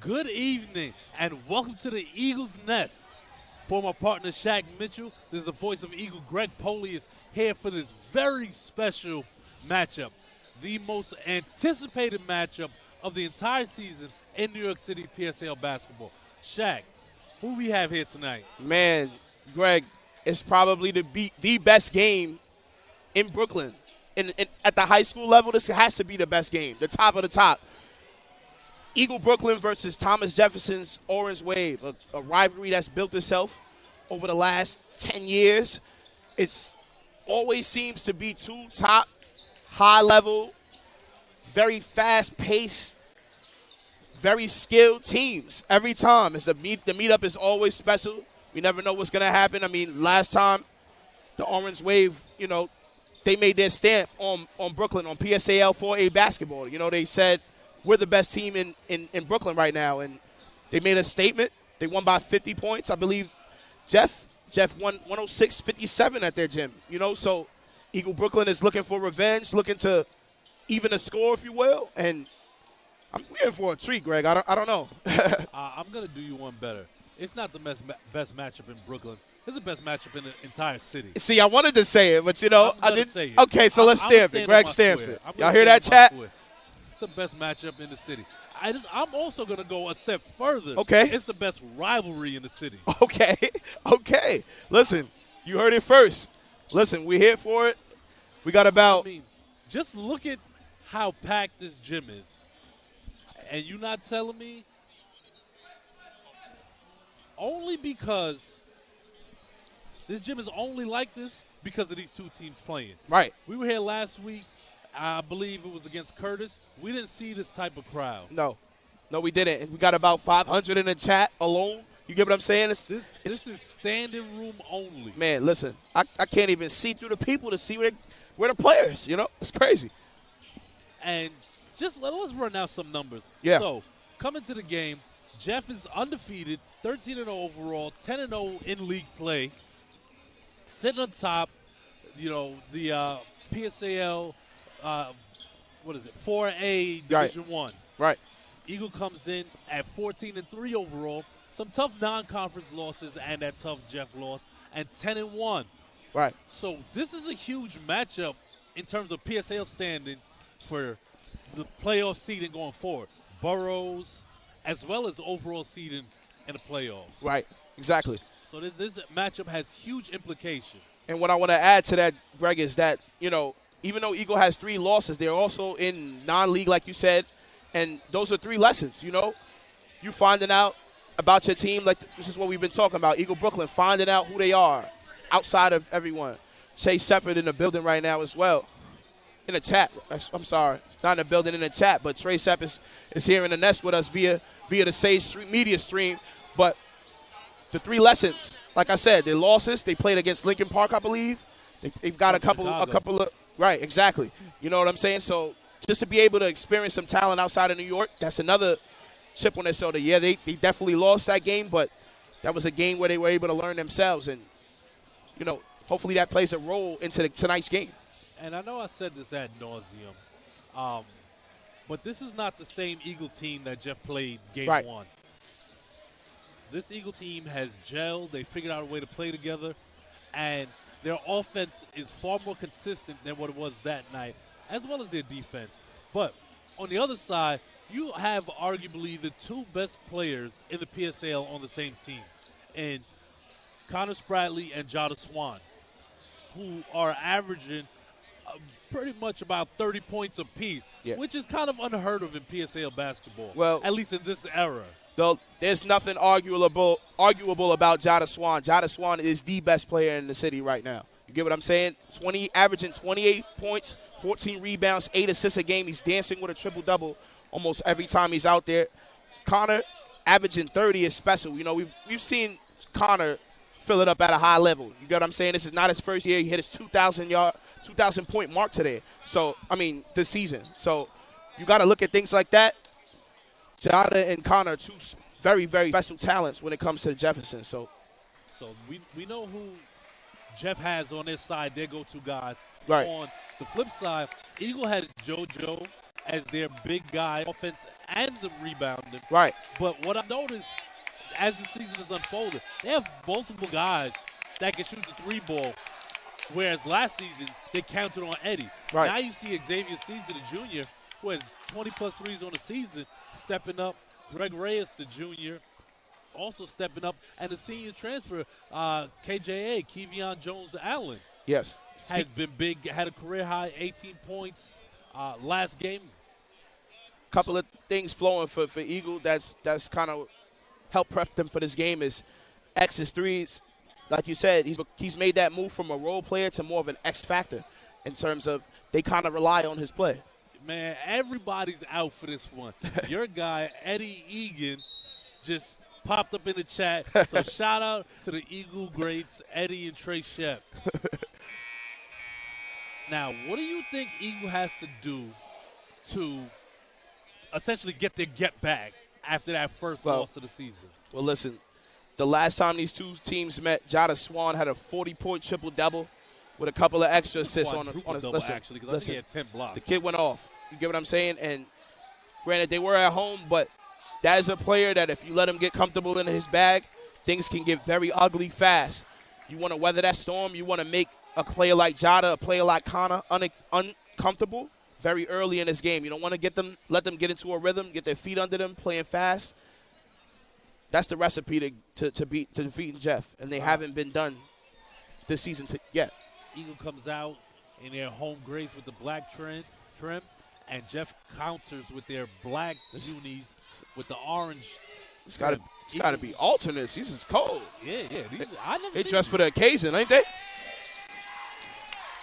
Good evening, and welcome to the Eagles Nest. Former partner Shaq Mitchell, this is the voice of Eagle. Greg Poley is here for this very special matchup. The most anticipated matchup of the entire season in New York City PSAL basketball. Shaq, who we have here tonight? Man, Greg, it's probably the best game in Brooklyn. At the high school level, this has to be the best game, the top of the top. Eagle Brooklyn versus Thomas Jefferson's Orange Wave, a rivalry that's built itself over the last 10 years. It's always seems to be two top, high-level, very fast-paced, very skilled teams every time. The meetup is always special. We never know what's going to happen. I mean, last time, the Orange Wave, they made their stamp on Brooklyn, on PSAL 4A basketball. They said, we're the best team in Brooklyn right now. And they made a statement. They won by 50 points. I believe Jeff won 106-57 at their gym. So Eagle Brooklyn is looking for revenge, looking to even a score, if you will. And we're in for a treat, Greg. I don't know. I'm going to do you one better. It's not the best matchup in Brooklyn. It's the best matchup in the entire city. See, I wanted to say it, but, I didn't. Say it. Okay, so let's stamp it. Greg stamps it. Y'all hear that, chat? It's the best matchup in the city. I'm also going to go a step further. Okay. It's the best rivalry in the city. Okay. Listen, you heard it first. Listen, we're here for it. We got about just look at how packed this gym is. And you're not telling me only because this gym is only like this because of these two teams playing. Right. We were here last week. I believe it was against Curtis. We didn't see this type of crowd. No, we didn't. And we got about 500 in the chat alone. You get what I'm saying? This is standing room only. Man, listen, I can't even see through the people to see where the players, It's crazy. And just let's run out some numbers. Yeah. So, coming to the game, Jeff is undefeated, 13-0 overall, 10-0 in league play. Sitting on top, the PSAL, 4A Division 1. Right. Eagle comes in at 14-3 overall. Some tough non-conference losses and that tough Jeff loss, and 10-1. Right. So this is a huge matchup in terms of PSAL standings for the playoff seeding going forward. Boroughs, as well as overall seeding in the playoffs. Right. Exactly. So this matchup has huge implications. And what I want to add to that, Greg, is that, even though Eagle has 3 losses, they're also in non-league, like you said, and those are 3 lessons, You finding out about your team, like this is what we've been talking about, Eagle Brooklyn, finding out who they are outside of everyone. Chase Separate in the building right now as well. In the chat. I'm sorry. Not in the building, in the chat, but Trey Sepp is here in the nest with us via the Sage Media stream. But the 3 lessons, like I said, their losses, they played against Lincoln Park, I believe. They've got a couple of right, exactly. You know what I'm saying? So just to be able to experience some talent outside of New York, that's another chip on their shoulder. Yeah, they definitely lost that game, but that was a game where they were able to learn themselves. And, hopefully that plays a role into tonight's game. And I know I said this ad nauseum, but this is not the same Eagle team that Jeff played game 1. This Eagle team has gelled. They figured out a way to play together, and their offense is far more consistent than what it was that night, as well as their defense. But on the other side, you have arguably the 2 best players in the PSAL on the same team, and Connor Spradley and Jada Swan, who are averaging pretty much about 30 points apiece, which is kind of unheard of in PSAL basketball, at least in this era. Though there's nothing arguable about Jada Swan. Jada Swan is the best player in the city right now. You get what I'm saying? Averaging 28 points, 14 rebounds, 8 assists a game. He's dancing with a triple-double almost every time he's out there. Connor averaging 30 is special. We've seen Connor fill it up at a high level. You get what I'm saying? This is not his first year. He hit his 2,000-point mark today. So, this season. So, you got to look at things like that. Jada and Connor are 2 very, very special talents when it comes to the Jefferson. So we know who Jeff has on his side, their go-to guys. Right. On the flip side, Eagle has JoJo, as their big guy, offense and the rebounding. Right. But what I've noticed as the season is unfolding, they have multiple guys that can shoot the three ball, whereas last season they counted on Eddie. Right. Now you see Xavier Caesar, the junior, who has 20-plus threes on the season, stepping up. Greg Reyes, the junior, also stepping up. And the senior transfer, KJA, Kevion Jones-Allen. Yes. Has been big, had a career-high 18 points last game. Couple of things flowing for Eagle that's kind of helped prep them for this game is X's threes. Like you said, he's made that move from a role player to more of an X factor in terms of they kind of rely on his play. Man, everybody's out for this one. Your guy, Eddie Egan, just popped up in the chat. So shout out to the Eagle greats, Eddie and Trey Shep. Now, what do you think Eagle has to do to essentially get their get back after that first loss of the season? Well, listen, the last time these two teams met, Jada Swan had a 40-point triple-double with a couple of extra assists on his. Listen, actually, because I think he had 10 blocks. The kid went off. You get what I'm saying? And granted, they were at home, but that is a player that if you let him get comfortable in his bag, things can get very ugly fast. You want to weather that storm. You want to make a player like Jada, a player like Connor uncomfortable very early in this game. You don't want to let them get into a rhythm, get their feet under them, playing fast. That's the recipe to defeating Jeff, and they haven't been done this season yet. Eagle comes out in their home grays with the black trim, and Jeff counters with their black unis with the orange. It's got to be alternates. These is cold. Yeah. They dressed for the occasion, ain't they?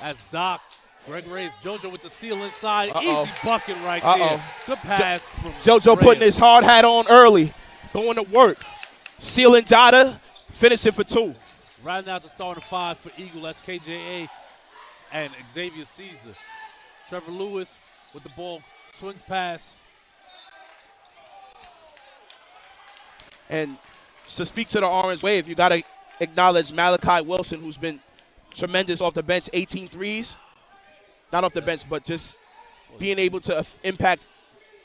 As Doc, Greg Reyes, JoJo with the seal inside. Easy bucket right there. Good pass from JoJo Reyes. putting his hard hat on early, going to work. Sealing Jada, finishing for two. Right now, the starting five for Eagle. That's KJA and Xavier Caesar. Trevor Lewis with the ball, swings pass. And to speak to the Orange Wave, you got to acknowledge Malachi Wilson, who's been tremendous off the bench, 18 threes. Not off the bench, but just being able to impact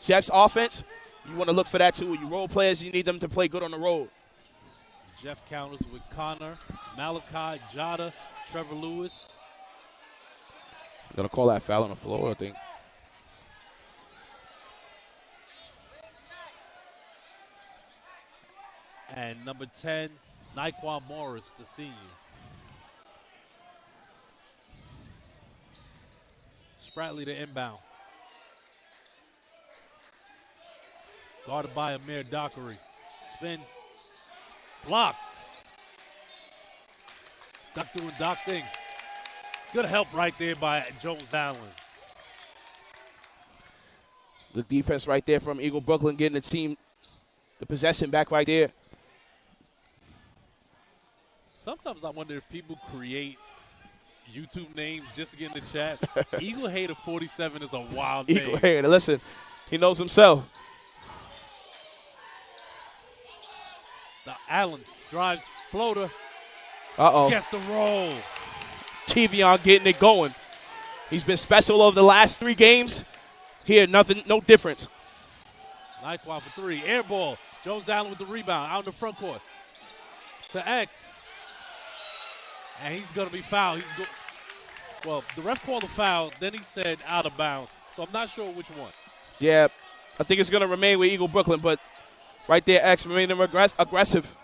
Jeff's offense. You want to look for that, too. When you role players, you need them to play good on the road. Jeff counters with Connor, Malachi, Jada, Trevor Lewis. Going to call that foul on the floor, I think. And number 10, Naquan Morris, the senior. Spratley to inbound. Guarded by Amir Dockery. Spins. Blocked. Duck doing Doc things. Good help right there by Jones-Allen. The defense right there from Eagle Brooklyn getting the possession back right there. Sometimes I wonder if people create YouTube names just to get in the chat. Eagle Hater 47 is a wild name. Eagle Hater, listen, he knows himself. Allen drives, floater. Gets the roll. Kevion getting it going. He's been special over the last 3 games. Here, nothing, no difference. Naquan for 3. Air ball. Jones-Allen with the rebound out in the front court. To X. And he's going to be fouled. Well, the ref called a foul. Then he said out of bounds. So I'm not sure which one. Yeah, I think it's going to remain with Eagle Brooklyn, but right there, X remaining aggressive.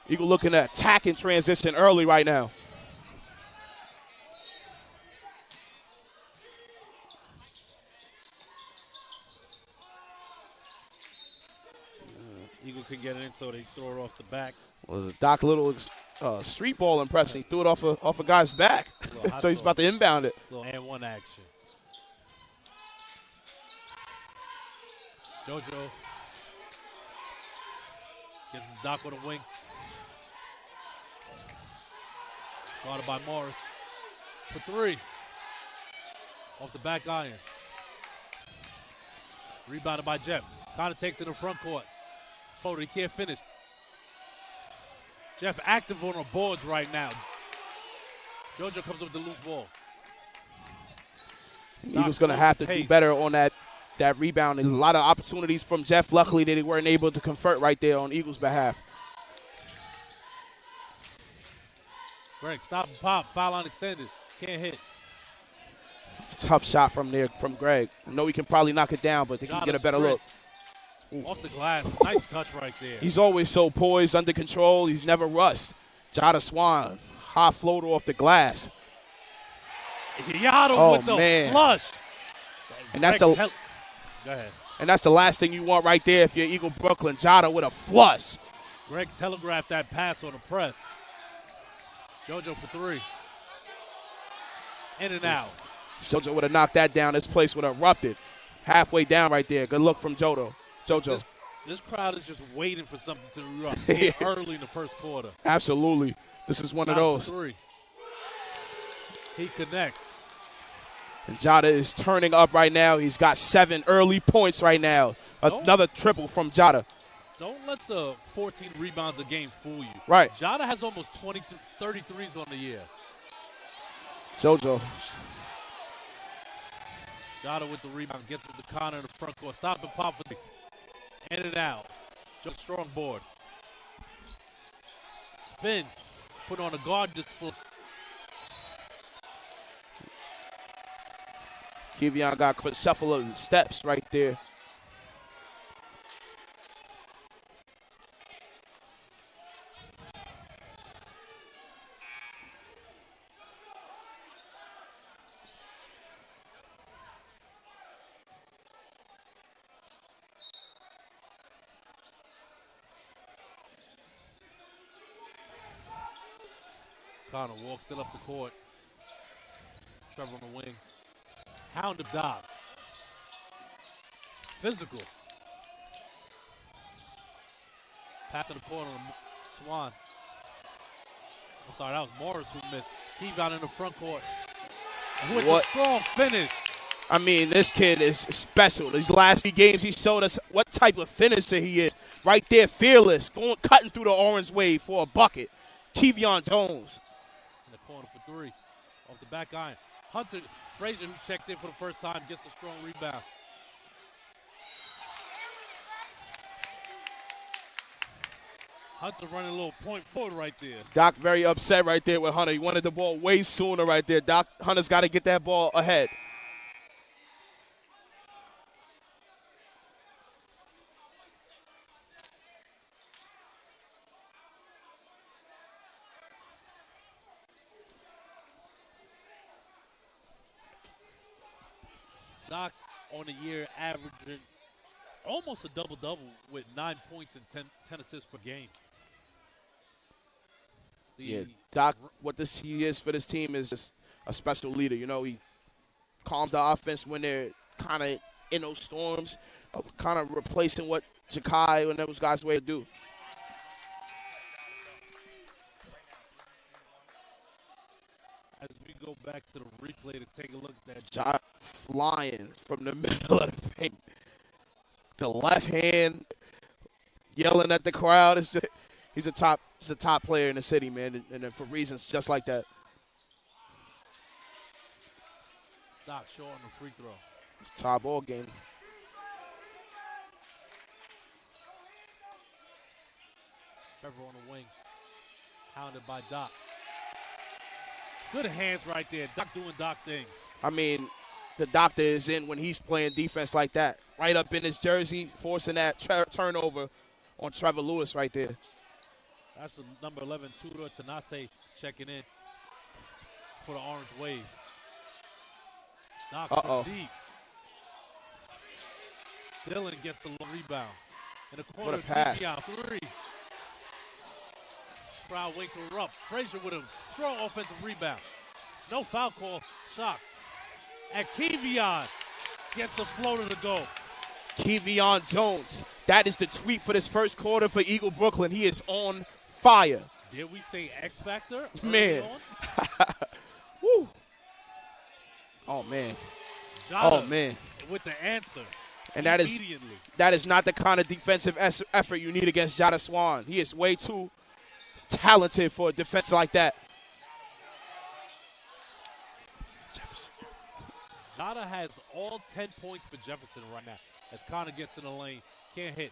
Eagle looking to attack and transition early right now. Eagle can get it in, so they throw it off the back. Well, Doc Little street ball impression. He threw it off a guy's back. So he's about to inbound it. Little and one action. JoJo gets his Doc on the wing. Guarded by Morris for 3. Off the back iron. Rebounded by Jeff. Connor takes it in front court. Floater, he can't finish. Jeff active on the boards right now. JoJo comes up with the loose ball. Eagles going to have to do better on that rebound. And a lot of opportunities from Jeff. Luckily, they weren't able to convert right there on Eagles' behalf. Greg, stop and pop. Foul line extended. Can't hit. Tough shot from Greg. I know he can probably knock it down, but they can get a better look. Off the glass. Nice touch right there. He's always so poised, under control. He's never rushed. Jada Swan, high floater off the glass. Yada with the flush. And that's the Go ahead. And that's the last thing you want right there if you're Eagle Brooklyn. Jada with a flush. Greg telegraphed that pass on the press. JoJo for three. In and out. JoJo would have knocked that down. This place would have erupted. Halfway down right there. Good look from JoJo. This crowd is just waiting for something to erupt early in the first quarter. Absolutely. This is one of those. Three. He connects. And Jada is turning up right now. He's got 7 early points right now. Another triple from Jada. Don't let the 14 rebounds a game fool you. Right. Jada has almost 33s on the year. JoJo. Jada with the rebound. Gets to the corner in the front court. Stop and pop for the in and out. Just strong board. Spins. Put on a guard display. Kevion got a shuffle of steps right there. Connor walks it up the court. Trevor on the wing. Hound of Dob. Physical. Pass in the corner on Swan. I'm sorry, that was Morris who missed. Keevan in the front court. With a strong finish. I mean, this kid is special. These last 3 games, he showed us what type of finisher he is. Right there, fearless, cutting through the orange wave for a bucket. Kevion Jones. In the corner for 3. Off the back iron. Hunter Frazier, who checked in for the first time, gets a strong rebound. Hunter running a little point forward right there. Doc very upset right there with Hunter. He wanted the ball way sooner right there. Hunter's got to get that ball ahead. Doc on the year averaging almost a double-double with 9 points and 10 assists per game. Doc, what he is for this team is just a special leader. You know, he calms the offense when they're kind of in those storms, kind of replacing what Jakai and those guys were to do. As we go back to the replay to take a look at that shot flying from the middle of the paint. The left hand yelling at the crowd. He's a top player in the city, man, and for reasons just like that. Doc short on the free throw. Tie ball game. Trevor on the wing. Hounded by Doc. Good hands right there. Doc doing Doc things. I mean, the doctor is in when he's playing defense like that. Right up in his jersey, forcing that turnover on Trevor Lewis right there. That's the number 11, Tudor Tanase, checking in for the orange wave. Doc from deep. Dillon gets the low rebound. In the corner, what a pass. Three. Crowd wait to erupt. Frazier with a strong offensive rebound. No foul call. Shot. And Kevion gets the floater to go. Kevion Jones. That is the tweet for this first quarter for Eagle Brooklyn. He is on fire. Did we say X Factor? Man. Woo. Oh, man. Jada oh, man. With the answer. And that is not the kind of defensive effort you need against Jada Swan. He is way too talented for a defense like that. Jada has all 10 points for Jefferson right now. As Connor gets in the lane, can't hit.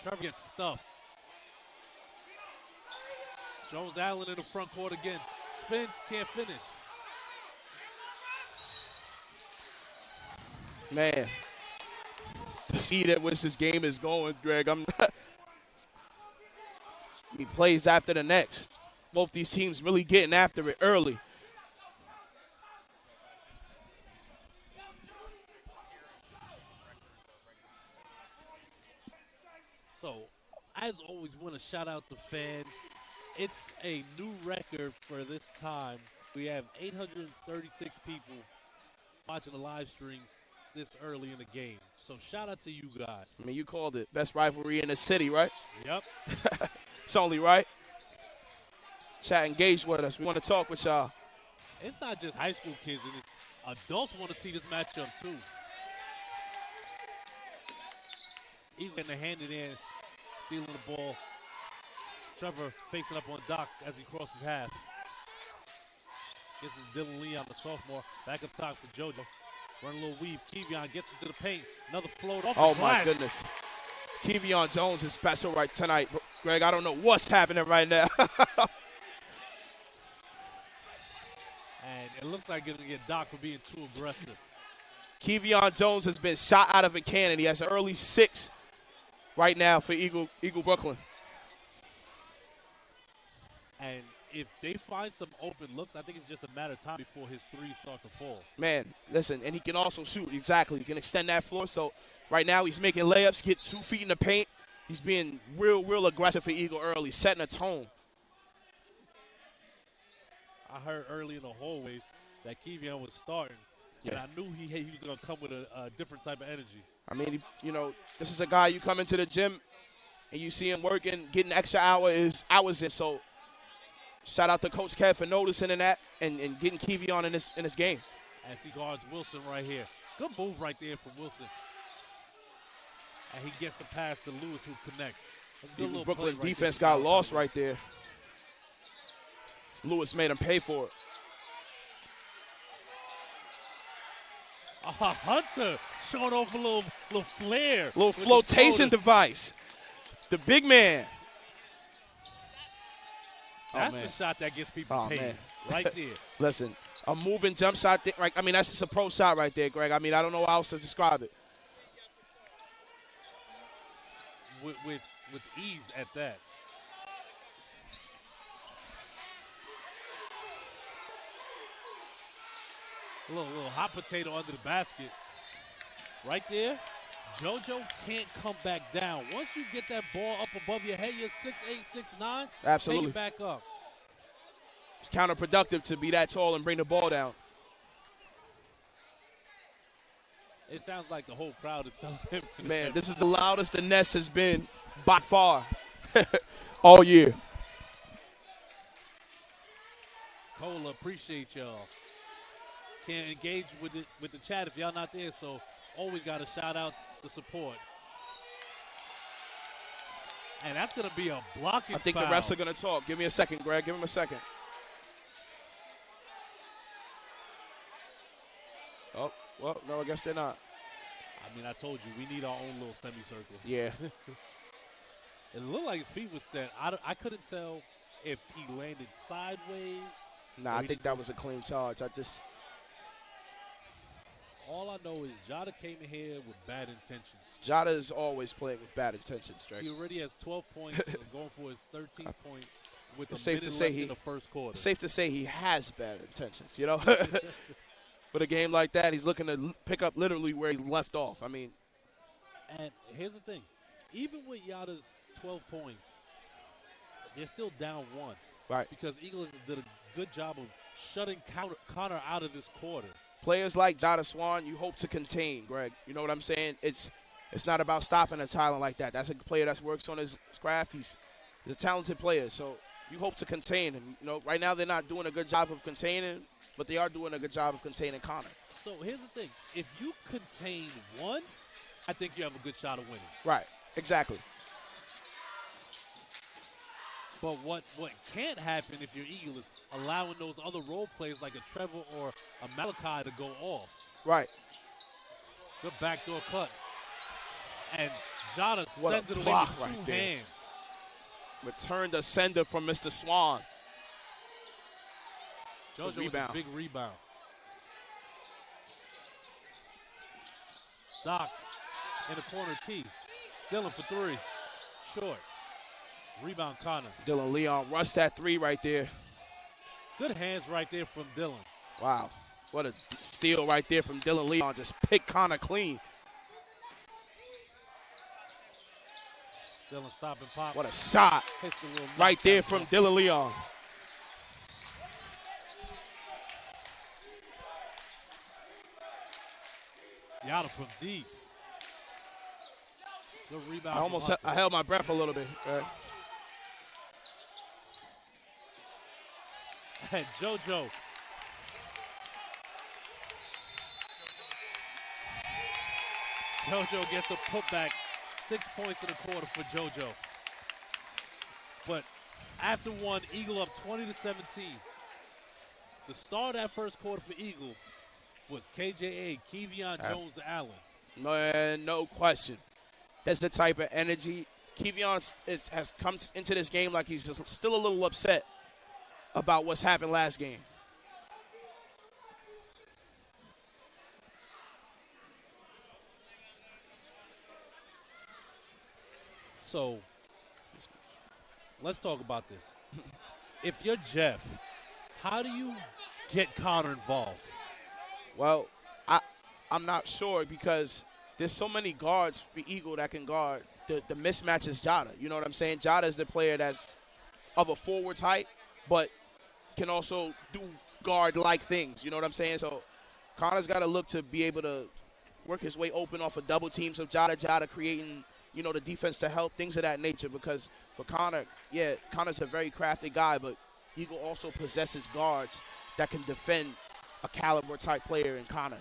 Trevor gets stuffed. Jones Allen in the front court again. Spins, can't finish. Man, to see that which this game is going, Greg, he plays after the next. Both these teams really getting after it early. So, as always, want to shout out the fans. It's a new record for this time. We have 836 people watching the live stream this early in the game. So shout out to you guys. I mean, you called it best rivalry in the city, right? Yep. It's only right. Chat, engage with us. We want to talk with y'all. It's not just high school kids. It's adults want to see this matchup too. He's going to hand it in, stealing the ball. Trevor facing up on Doc as he crosses half. This is Dylan Lee on the sophomore. Back up top to JoJo. Run a little weave. Kevion gets into the paint. Another float off the glass. My goodness. Kevion Jones is special right tonight. Greg, I don't know what's happening right now. And it looks like it's going to get Doc for being too aggressive. Kevion Jones has been shot out of a cannon. He has an early 6 right now for Eagle Brooklyn. And if they find some open looks, I think it's just a matter of time before his threes start to fall. Man, listen, and he can also shoot. Exactly. He can extend that floor. So right now he's making layups, get 2 feet in the paint. He's being real aggressive for Eagle early, setting a tone. I heard early in the hallways that Kevion was starting, and I knew he was going to come with a different type of energy. I mean, this is a guy you come into the gym and you see him working, getting extra hours in. So shout out to Coach Kev for noticing that and getting Kevion in this game. As he guards Wilson right here. Good move right there from Wilson. And he gets the pass to Lewis, who connects. Even Brooklyn defense got lost right there. Lewis made him pay for it. Hunter showing off a little flare. Little flotation device. The big man. That's the shot that gets people paid right there. Listen, a moving jump shot. Right? I mean, that's just a pro shot right there, Greg. I mean, I don't know how else to describe it. With ease at that. A little hot potato under the basket. Right there. JoJo can't come back down. Once you get that ball up above your head, you're 6'8", 6'9". Absolutely. Take it back up. It's counterproductive to be that tall and bring the ball down. It sounds like the whole crowd is telling him. Man, this is the loudest the Nest has been by far all year. Cola, appreciate y'all. Can't engage with the chat if y'all not there, so always got to shout out the support. And that's going to be a blocking I think foul. the refs are going to talk. Give me a second, Greg. Give him a second. Oh, well, no, I guess they're not. I mean, I told you, we need our own little semicircle. Yeah. It looked like his feet was set. I couldn't tell if he landed sideways. Nah, I think that was a clean charge. All I know is Jada came in here with bad intentions. Jada is always playing with bad intentions, Drake. He already has 12 points and going for his 13th point with it's a minute left in the first quarter. Safe to say he has bad intentions, you know? But a game like that, he's looking to pick up literally where he left off. I mean. And here's the thing. Even with Yada's 12 points, they're still down 1. Right. Because Eagles did a good job of shutting Connor out of this quarter. Players like Jada Swan, you hope to contain, Greg. You know what I'm saying? It's not about stopping a talent like that. That's a player that works on his craft. He's a talented player, so you hope to contain him. You know, right now they're not doing a good job of containing, but they are doing a good job of containing Connor. So here's the thing. If you contain one, I think you have a good shot of winning. Right, exactly. But what can't happen if you're Eagle is allowing those other role players like a Trevor or a Malachi to go off. Right. Good backdoor cut. And Jada What sends a it away block with right two there. hands. Return the sender from Mr. Swan. JoJo with a big rebound. Doc in the corner key. Dillon for three. Short. Rebound Connor. Dylan Leon rushed that three right there. Good hands right there from Dillon. Wow. What a steal right there from Dylan Leon. Just picked Connor clean. Dillon stop and pop. What a shot. Right there from Dylan Leon. Yada from deep. Good rebound. I held my breath a little bit. And JoJo. JoJo gets a putback. 6 points in the quarter for JoJo. But after one, Eagle up 20-17. The star of that first quarter for Eagle was KJA, Kevion Jones-Allen. No question. That's the type of energy. Kevion has come into this game like he's just still a little upset about what's happened last game. So, let's talk about this. If you're Jeff, how do you get Connor involved? Well, I'm not sure because there's so many guards for Eagle that can guard the mismatches Jada. You know what I'm saying? Jada is the player that's of a forward height, but can also do guard-like things. You know what I'm saying? So Connor's got to look to be able to work his way open off of double teams of Jada creating, you know, the defense to help, things of that nature. Because for Connor, yeah, Connor's a very crafty guy, but Eagle also possesses guards that can defend a caliber-type player in Connor.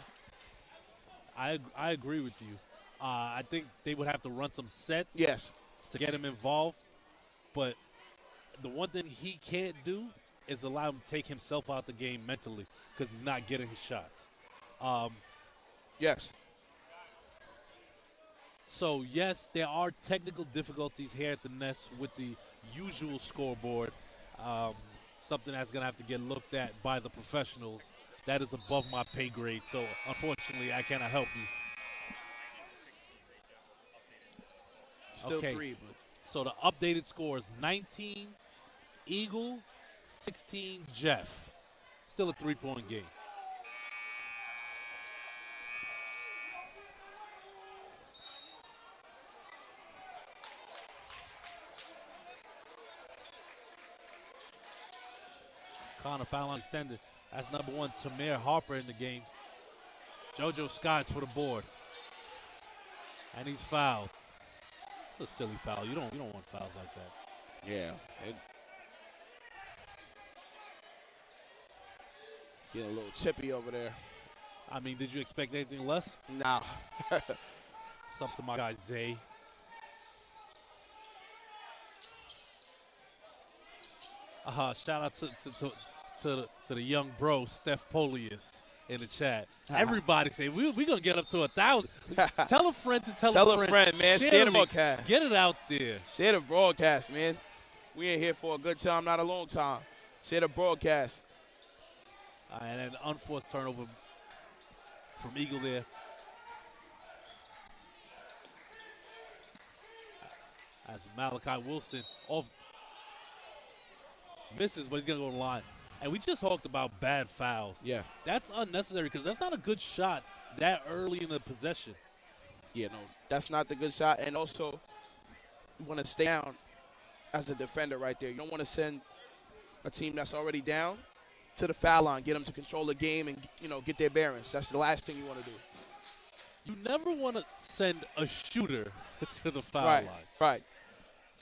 I agree with you. I think they would have to run some sets to get him involved. But the one thing he can't do is allow him to take himself out the game mentally because he's not getting his shots. Yes. So, yes, there are technical difficulties here at the Nest with the usual scoreboard, something that's going to have to get looked at by the professionals. That is above my pay grade, so unfortunately I cannot help you. Still 3, but. So the updated score is 19 Eagle, 16 Jeff. Still a 3-point game. Connor foul line extended. That's number 1, Tamir Harper in the game. JoJo Skies for the board. And he's fouled. It's a silly foul. You don't want fouls like that. Yeah. It's getting a little chippy over there. I mean, did you expect anything less? No. It's up to my guy, Zay. Shout out to the young bro, Steph Polius, in the chat. Everybody say, we're going to get up to 1,000. Tell a friend to tell a friend. Man. Share the broadcast. Get it out there. Share the broadcast, man. We ain't here for a good time, not a long time. Share the broadcast. And an unforced turnover from Eagle there. As Malachi Wilson off misses, but he's going to go to the line. And we just talked about bad fouls. Yeah. That's unnecessary because that's not a good shot that early in the possession. Yeah, no, that's not the good shot. And also, you want to stay down as a defender right there. You don't want to send a team that's already down to the foul line, get them to control the game and, you know, get their bearings. That's the last thing you want to do. You never want to send a shooter to the foul line. Right.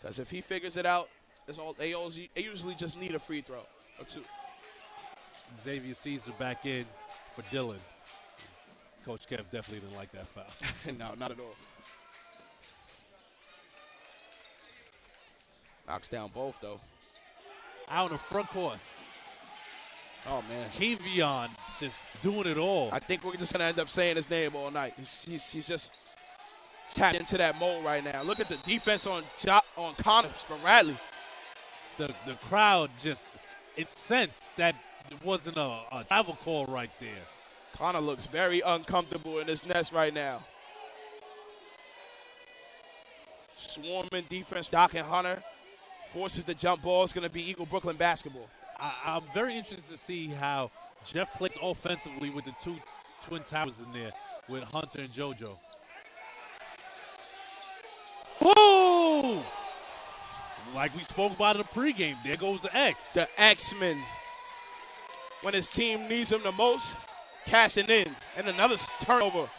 Because if he figures it out, they usually just need a free throw or two. Xavier Caesar back in for Dillon. Coach Kev definitely didn't like that foul. No, not at all. Knocks down both, though. out in the front court. Oh, man. Kevion just doing it all. I think we're just going to end up saying his name all night. He's just tapped into that mode right now. Look at the defense on Connor Bradley. The crowd just, it sensed that it wasn't a travel call right there. Connor looks very uncomfortable in his nest right now. Swarming defense, Doc and Hunter. Forces the jump ball. It's going to be Eagle Brooklyn basketball. I'm very interested to see how Jeff plays offensively with the two Twin Towers in there with Hunter and JoJo. Whoa! Like we spoke about in the pregame, there goes the X. The X-Men. When his team needs him the most, cashing in. And another turnover.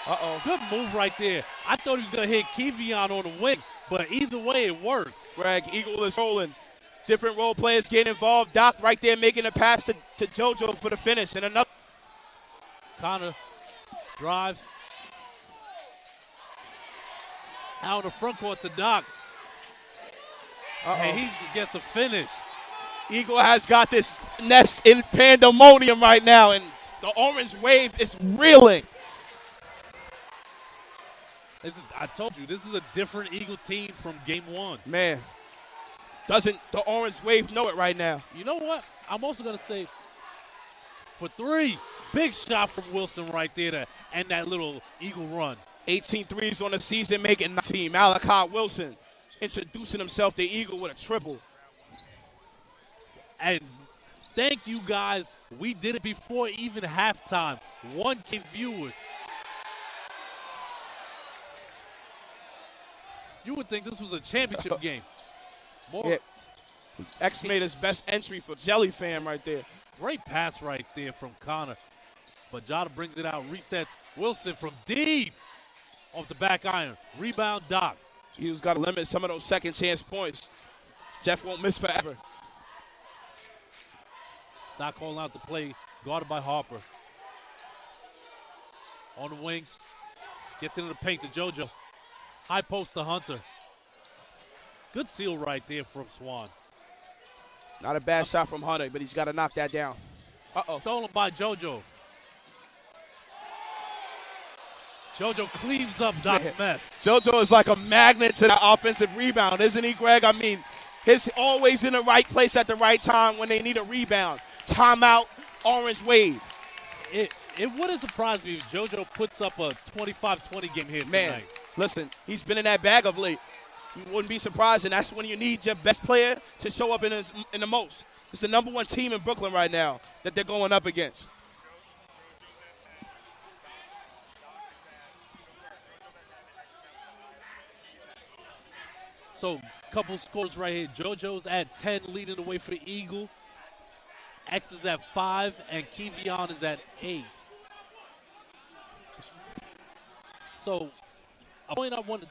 Uh-oh. Good move right there. I thought he was going to hit Kevion on the wing, but either way, it works. Greg, Eagle is rolling. Different role players getting involved. Doc right there making a pass to JoJo for the finish. And another. Connor drives. Out in the front court to Doc. And he gets the finish. Eagle has got this nest in pandemonium right now, and the orange wave is reeling. I told you, this is a different Eagle team from game one. Man, doesn't the orange wave know it right now? You know what? I'm also going to say, for three, big shot from Wilson right there to end that little Eagle run. 18 threes on the season, making 19. Malachi Wilson introducing himself to Eagle with a triple. And thank you guys. We did it before even halftime. 1K viewers. You would think this was a championship game. More. Yeah. X made his best entry for Jelly Fam right there. Great pass right there from Connor. But Jada brings it out, resets. Wilson from deep off the back iron. Rebound, Doc. He's got to limit some of those second chance points. Jeff won't miss forever. Doc calling out the play, guarded by Harper. On the wing, gets into the paint to JoJo. High post to Hunter. Good seal right there from Swan. Not a bad shot from Hunter, but he's got to knock that down. Uh-oh. Stolen by JoJo. JoJo cleaves up Doc's mess. JoJo is like a magnet to the offensive rebound, isn't he, Greg? I mean, he's always in the right place at the right time when they need a rebound. Timeout, orange wave. It wouldn't surprise me if JoJo puts up a 25-20 game here tonight. Man, listen, he's been in that bag of late. You wouldn't be surprised, and that's when you need your best player to show up in the most. It's the number one team in Brooklyn right now that they're going up against. So, couple scores right here. JoJo's at 10, leading the way for Eagle. X is at 5, and Kevion is at 8. So, a point I wanted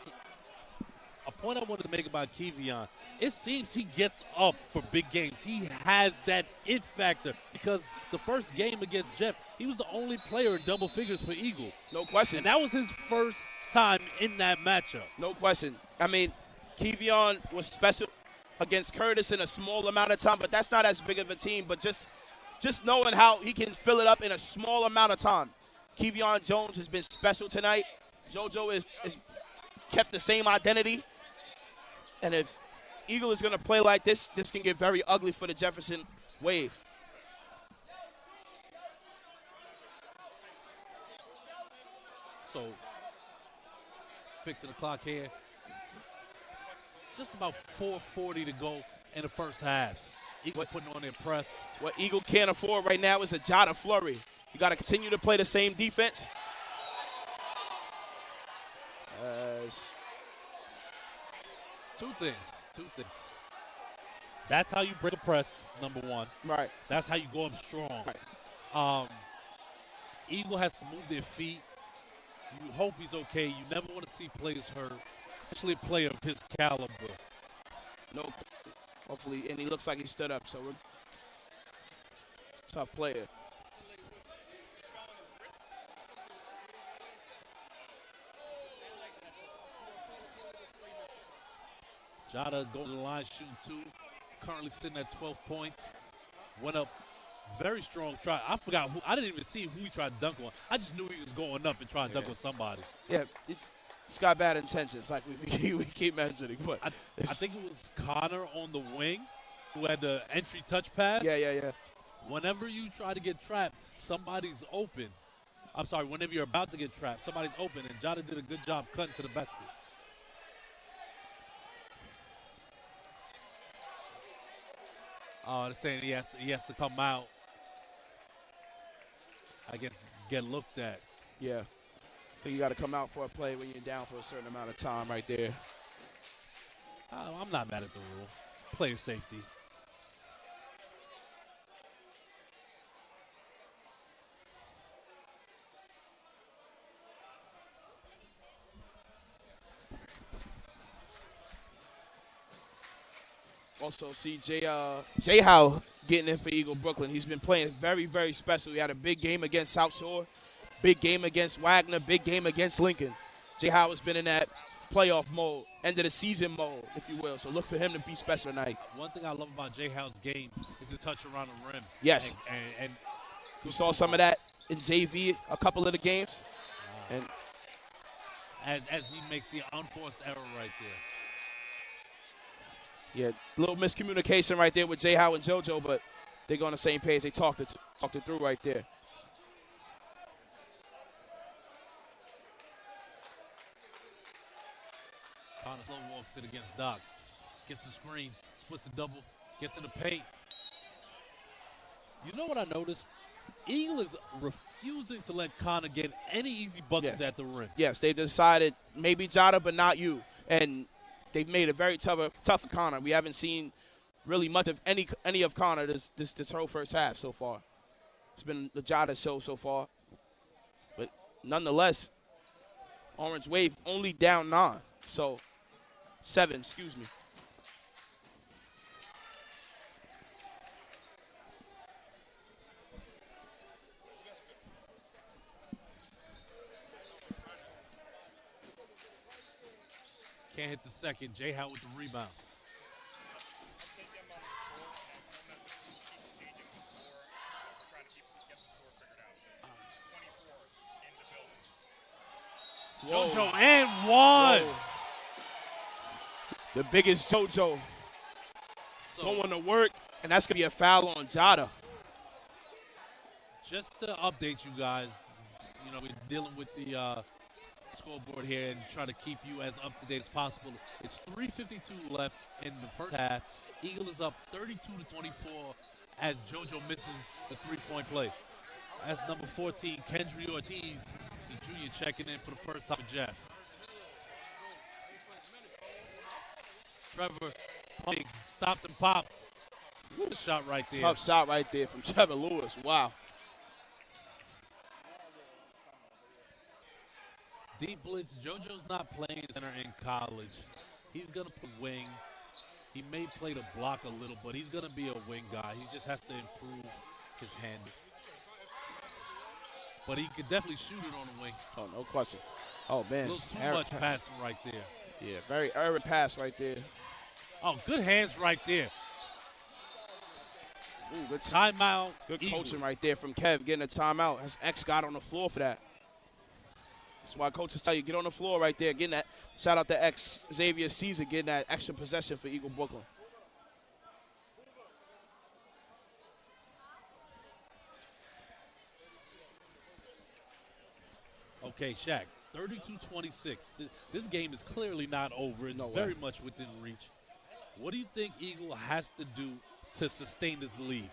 to make about Kevion, it seems he gets up for big games. He has that it factor because the first game against Jeff, he was the only player in double figures for Eagle. No question. And that was his first time in that matchup. No question. I mean, Kevion was special against Curtis in a small amount of time, but that's not as big of a team. But just knowing how he can fill it up in a small amount of time. Kevion Jones has been special tonight. JoJo is kept the same identity. And if Eagle is going to play like this, this can get very ugly for the Jefferson Wave. So, fixing the clock here. Just about 4:40 to go in the first half. Eagle putting on their press. What Eagle can't afford right now is a Jada flurry. You got to continue to play the same defense. Two things. That's how you break a press, number one. Right. That's how you go up strong. Right. Eagle has to move their feet. You hope he's okay. You never want to see players hurt, especially a player of his caliber. No, hopefully, and he looks like he stood up, so we're tough player. Jada going to the line, shooting 2. Currently sitting at 12 points. Went up very strong try. I forgot who. I didn't even see who he tried to dunk on. I just knew he was going up and trying to dunk on somebody. Yeah, it's got bad intentions, like we keep mentioning. But I think it was Connor on the wing who had the entry touch pass. Yeah. Whenever you try to get trapped, somebody's open. I'm sorry, whenever you're about to get trapped, somebody's open, and Jada did a good job cutting to the basket. Oh, they're saying he has to come out. I guess get looked at. Yeah. So you got to come out for a play when you're down for a certain amount of time right there. I'm not mad at the rule. Player safety. Also, see Jay Howe getting in for Eagle Brooklyn. He's been playing very, very special. He had a big game against South Shore, big game against Wagner, big game against Lincoln. Jay Howe has been in that playoff mode, end of the season mode, if you will. So look for him to be special tonight. One thing I love about Jay Howe's game is the touch around the rim. Yes. And we saw some of that in JV a couple of the games. And as he makes the unforced error right there. Yeah, a little miscommunication right there with Jay Howe and JoJo, but they go on the same page. They talked it through right there. Connor slow walks it against Doc. Gets the screen, splits the double, gets in the paint. You know what I noticed? Eagle is refusing to let Connor get any easy buckets at the rim. Yes, they decided maybe Jada, but not you. And they've made it very tough for Connor. We haven't seen really much of any of Connor this whole first half so far. It's been the Jada show so far. But nonetheless, Orange Wave only down 9. So 7, excuse me. Can't hit the second. Jay Howe with the rebound. JoJo and 1. Whoa. The biggest JoJo going to work, and that's going to be a foul on Jada. Just to update you guys, you know, we're dealing with the scoreboard here and trying to keep you as up to date as possible. It's 3:52 left in the first half. Eagle is up 32-24 as JoJo misses the three-point play. That's number 14, Kendry Ortiz, the junior, checking in for the first time for Jeff. Trevor stops and pops. Good shot right there. Tough shot right there from Trevor Lewis. Wow. Deep blitz. JoJo's not playing center in college. He's going to play wing. He may play the block a little, but he's going to be a wing guy. He just has to improve his hand. But he could definitely shoot it on the wing. Oh, no question. Oh, man. A little too much passing right there. Yeah, very errant pass right there. Oh, good hands right there. Ooh, good timeout. Good coaching right there from Kev, getting a timeout. Has X got on the floor for that. That's why coaches tell you, get on the floor right there, getting that. Shout out to X, Xavier Caesar, getting that extra possession for Eagle Brooklyn. Okay, Shaq, 32-26. This game is clearly not over. It's very much within reach. What do you think Eagle has to do to sustain this lead?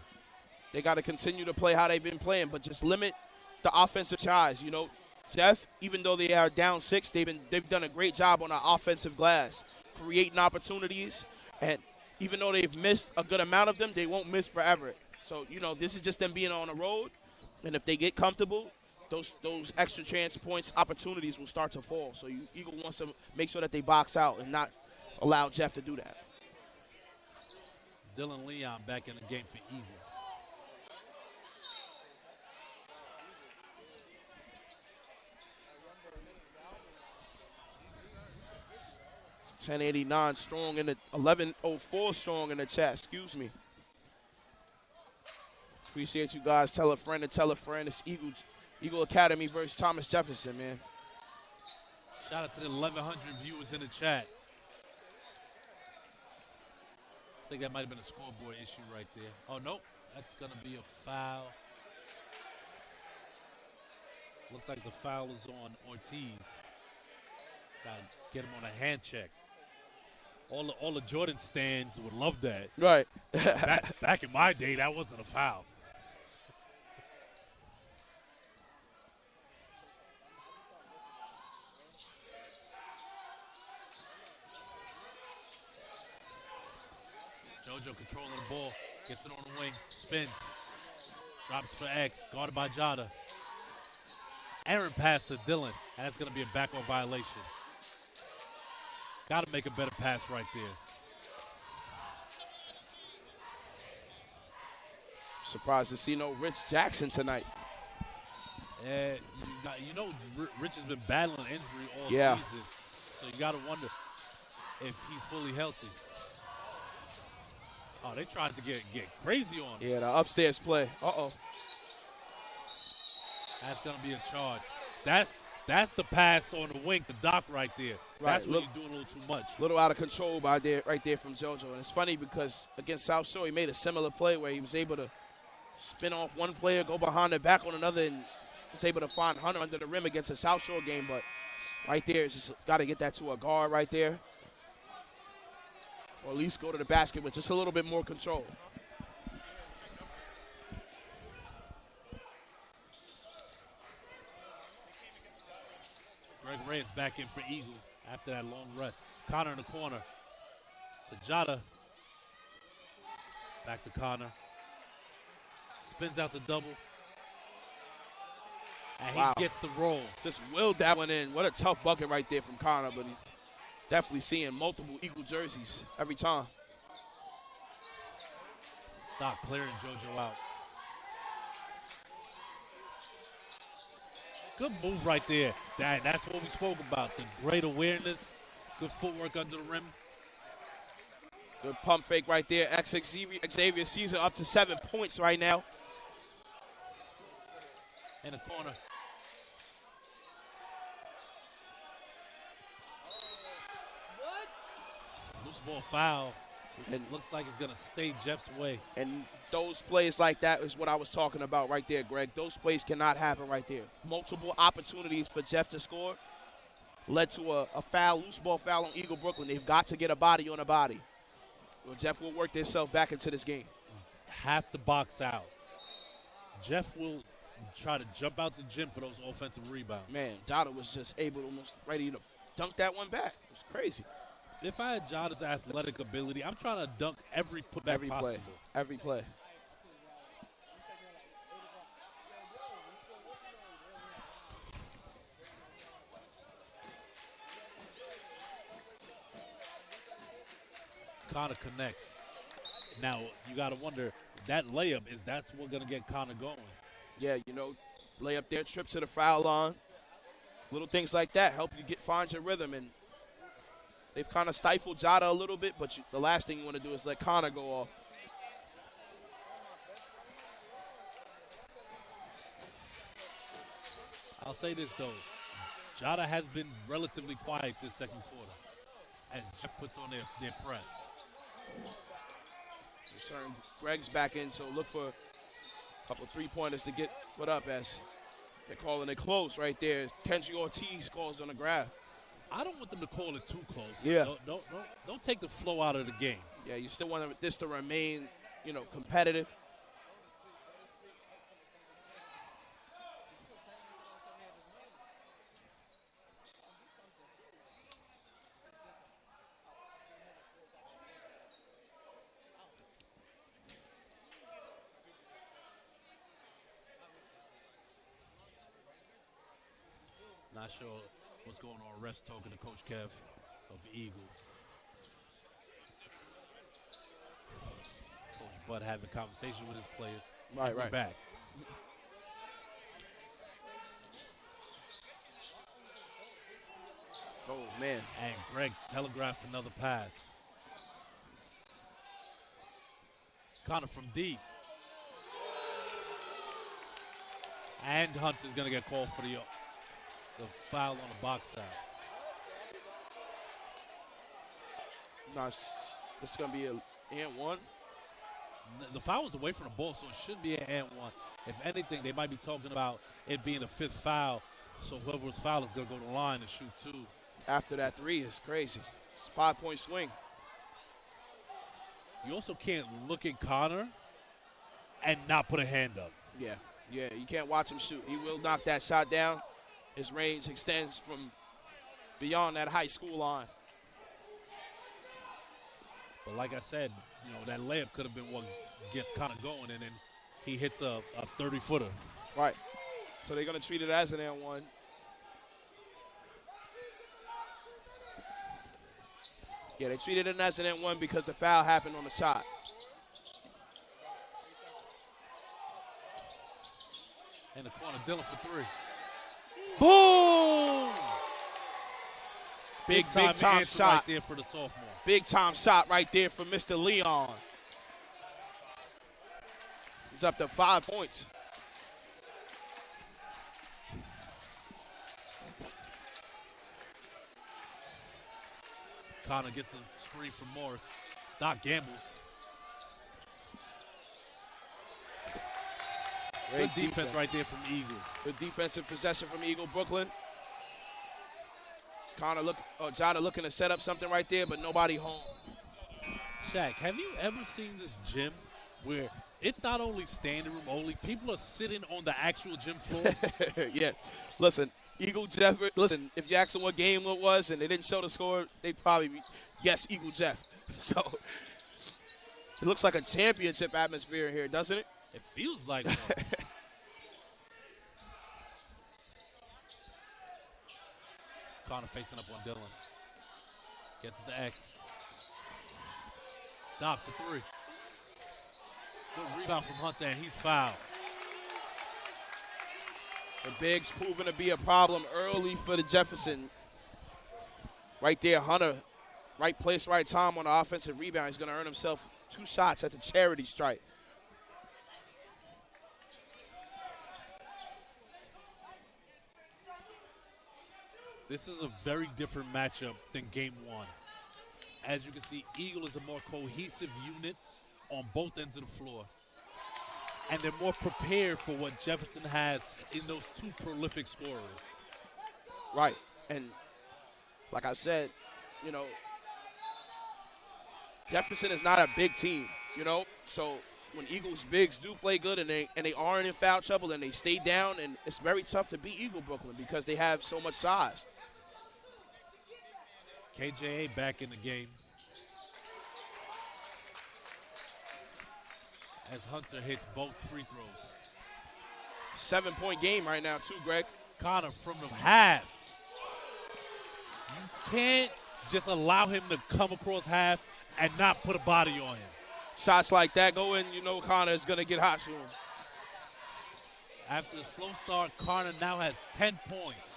They got to continue to play how they've been playing, but just limit the offensive tries. You know, Jeff, even though they are down 6, they've done a great job on the offensive glass, creating opportunities. And even though they've missed a good amount of them, they won't miss forever. So, you know, this is just them being on the road. And if they get comfortable, those extra chance points, opportunities will start to fall. So Eagle wants to make sure that they box out and not allow Jeff to do that. Dylan Leon back in the game for Eagle. 1089 strong in the 1104 strong in the chat. Excuse me. Appreciate you guys. Tell a friend to tell a friend. It's Eagle Academy versus Thomas Jefferson, man. Shout out to the 1,100 viewers in the chat. I think that might have been a scoreboard issue right there. Oh, nope. That's going to be a foul. Looks like the foul is on Ortiz. Got to get him on a hand check. All the Jordan stands would love that. Right. back in my day, that wasn't a foul. JoJo controlling the ball, gets it on the wing, spins, drops for X, guarded by Jada. Aaron pass to Dylan, and that's going to be a backcourt violation. Got to make a better pass right there. Surprised to see no Rich Jackson tonight. Rich has been battling injury all season, so you got to wonder if he's fully healthy. Oh, they tried to get crazy on him. Yeah, the upstairs play. Uh-oh. That's going to be a charge. That's the pass on the wing, the dock right there. Right. That's when you're doing a little too much. A little out of control right there from JoJo. And it's funny because against South Shore, he made a similar play where he was able to spin off one player, go behind the back on another, and was able to find Hunter under the rim against a South Shore game. But right there, it's just got to get that to a guard right there. Or at least go to the basket with just a little bit more control. Greg Reyes back in for Eagle after that long rest. Connor in the corner to Jada. Back to Connor. Spins out the double. And he gets the roll. Just willed that one in. What a tough bucket right there from Connor, but he's definitely seeing multiple Eagle jerseys every time. Stop clearing JoJo out. Good move right there. That's what we spoke about. The great awareness, good footwork under the rim. Good pump fake right there. Xavier Caesar up to 7 points right now. In the corner. Loose ball foul. And looks like it's going to stay Jeff's way. And those plays like that is what I was talking about right there, Greg. Those plays cannot happen right there. Multiple opportunities for Jeff to score led to a foul, loose ball foul on Eagle Brooklyn. They've got to get a body on a body. Well, Jeff will work themselves back into this game. Have to box out. Jeff will try to jump out the gym for those offensive rebounds. Man, Jada was just able to almost ready to dunk that one back. It was crazy. If I had Jada's athletic ability, I'm trying to dunk every putback possible. Every play. Connor connects. Now, you got to wonder, that layup, that's what's going to get Connor going. Yeah, lay up there, trip to the foul line. Little things like that help you find your rhythm. And they've kind of stifled Jada a little bit, but the last thing you want to do is let Connor go off. I'll say this, though. Jada has been relatively quiet this second quarter as Jeff puts on their press. Greg's back in, so look for a couple three-pointers to get as they're calling it close right there. Kenji Ortiz calls on the grab. I don't want them to call it too close. Yeah. Don't take the flow out of the game. Yeah, you still want this to remain, competitive. Not sure what's going on. Rest talking to Coach Kev of Eagle. Coach Bud having a conversation with his players. Right. Back. Oh, man. And Greg telegraphs another pass. Connor from deep. And Hunter's going to get called for the foul on the box out. Nice. This is going to be an and one. The foul was away from the ball, so it should be an and one. If anything, they might be talking about it being a fifth foul, so whoever's foul is going to go to the line and shoot two. After that three is crazy. It's a 5-point swing. You also can't look at Connor and not put a hand up. Yeah, you can't watch him shoot. He will knock that shot down. His range extends from beyond that high school line. But like I said, you know, that layup could have been what gets Connor going, and then he hits a 30-footer. Right. So they're going to treat it as an and one. Yeah, they treated it as an and one because the foul happened on the shot. In the corner, Dillon for three. Boom! Big time shot right there for the sophomore. Big time shot right there for Mr. Leon. He's up to 5 points. Connor gets a screen from Morris. Doc gambles. Good defense right there from Eagle. Good defensive possession from Eagle Brooklyn. Jada looking to set up something right there, but nobody home. Shaq, have you ever seen this gym where it's not only standing room only, people are sitting on the actual gym floor? Yeah. Listen, Eagle Jeff, listen, if you ask them what game it was and they didn't show the score, they'd probably guess Eagle Jeff. So it looks like a championship atmosphere here, doesn't it? It feels like one. Connor facing up on Dillon. Gets the X. Doc for three. Good rebound from Hunter, and he's fouled. The big's proven to be a problem early for the Jefferson. Right there, Hunter. Right place, right time on the offensive rebound. He's going to earn himself 2 shots at the charity stripe. This is a very different matchup than game one. As you can see, Eagle is a more cohesive unit on both ends of the floor. And they're more prepared for what Jefferson has in those 2 prolific scorers. Right. And like I said, you know, Jefferson is not a big team, you know. So when Eagles bigs do play good and they aren't in foul trouble and they stay down, and it's very tough to beat Eagle Brooklyn because they have so much size. KJA back in the game. As Hunter hits both free throws. 7-point game right now too, Greg. Connor from the half. You can't just allow him to come across half and not put a body on him. Shots like that go in, you know Connor is going to get hot soon. After a slow start, Connor now has 10 points.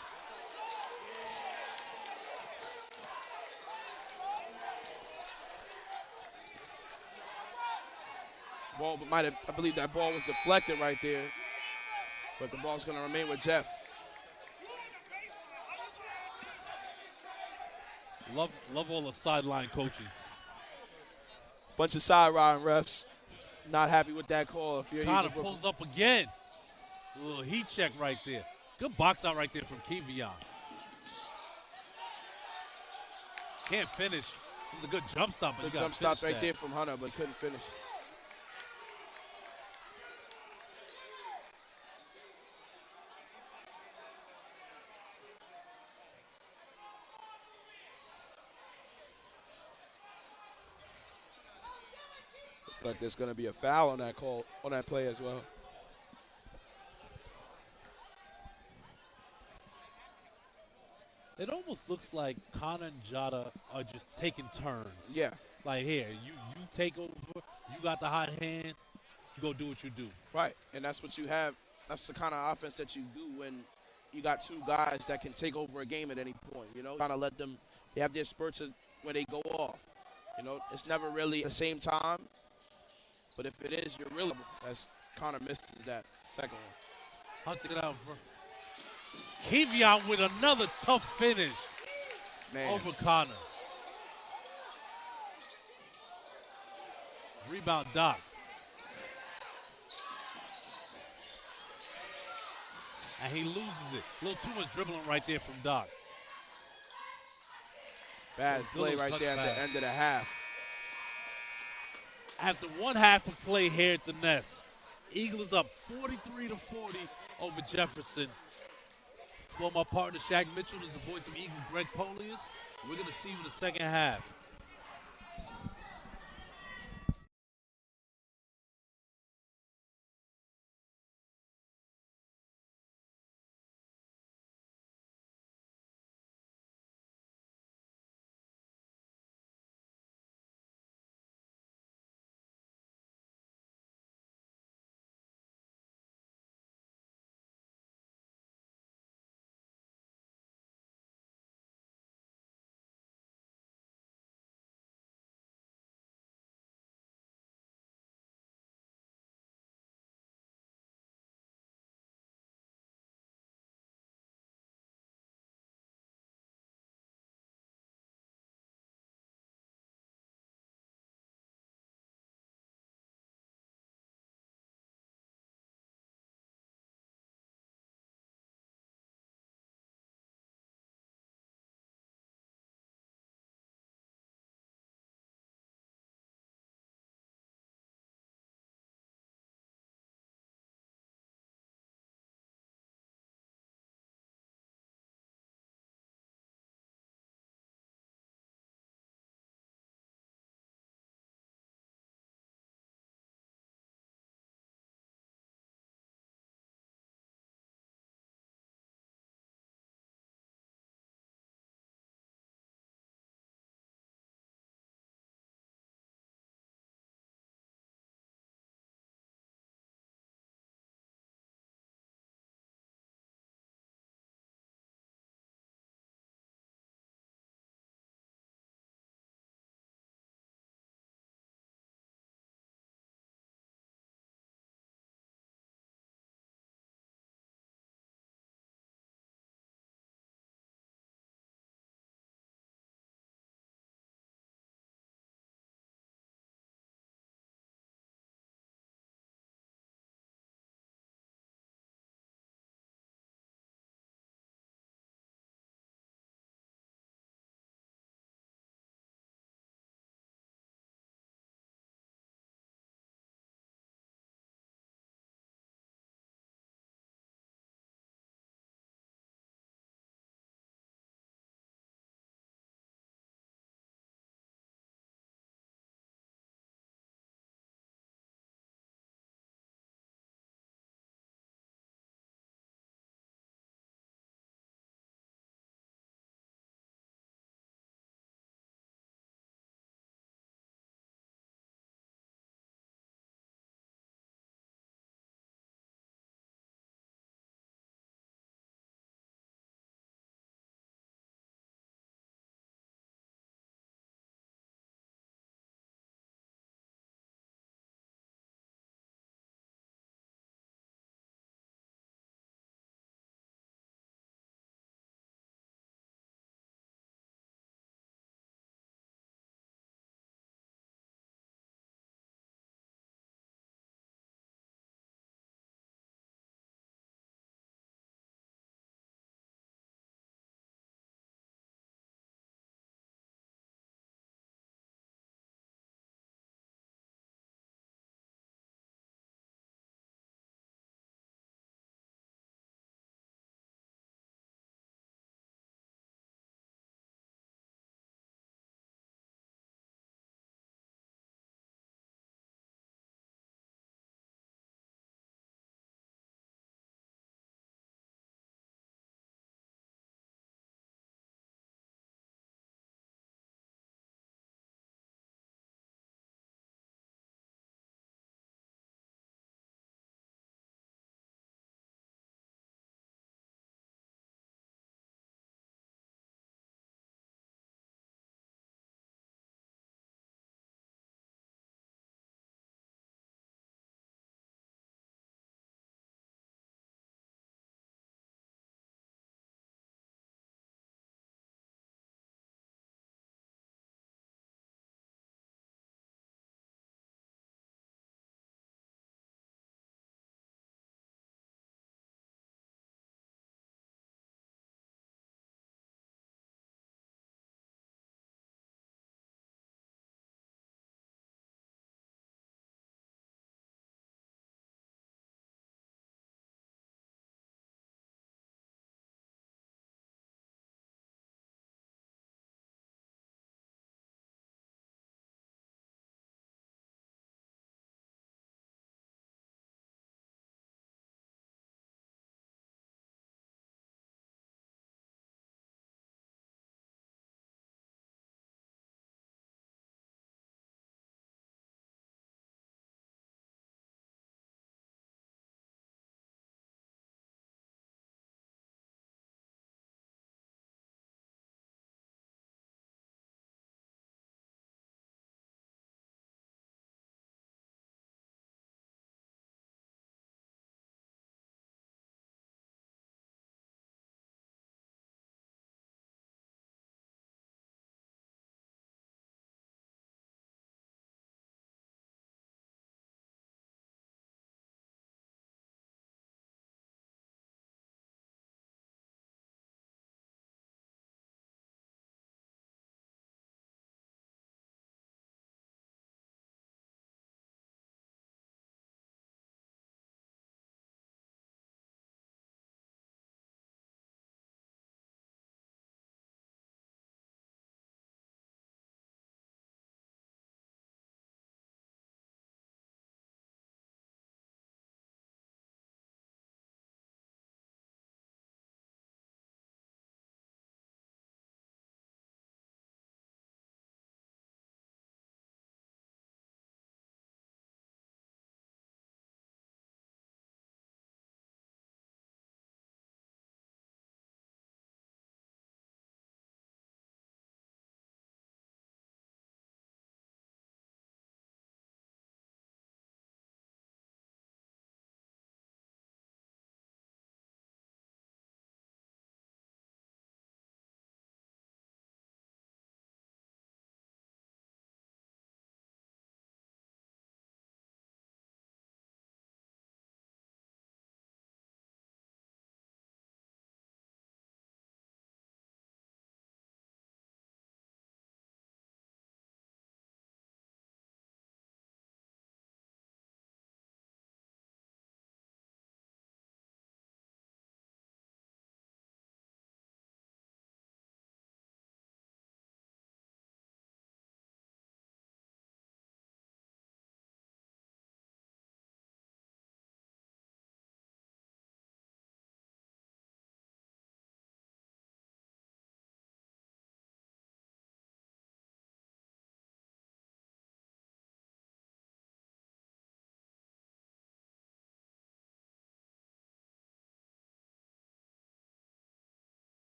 Ball I believe that ball was deflected right there, but the ball's going to remain with Jeff. Love all the sideline coaches. Bunch of side riding refs. Not happy with that call. If you're Connor pulls up again. A little heat check right there. Good box out right there from Kevion. Can't finish. It was a good jump stop, but the jump stop right there from Hunter, but couldn't finish. Looks like there's going to be a foul on that call, on that play as well. It almost looks like Connor and Jada are just taking turns. Yeah. Like, here, you take over. You got the hot hand. You go do what you do. Right, and that's what you have. That's the kind of offense that you do when you got two guys that can take over a game at any point. Kind of let them. They have their spurts where they go off. It's never really at the same time. But if it is, you're really as Connor misses that second one. Hunting it out for Kevion with another tough finish over Connor. Rebound, Doc. And he loses it. A little too much dribbling right there from Doc. Bad play right there at the end of the half. After one half of play here at the Nest, Eagles up 43-40 over Jefferson. For my partner, Shaq Mitchell, is the voice of Eagle, Greg Polius. We're going to see you in the second half.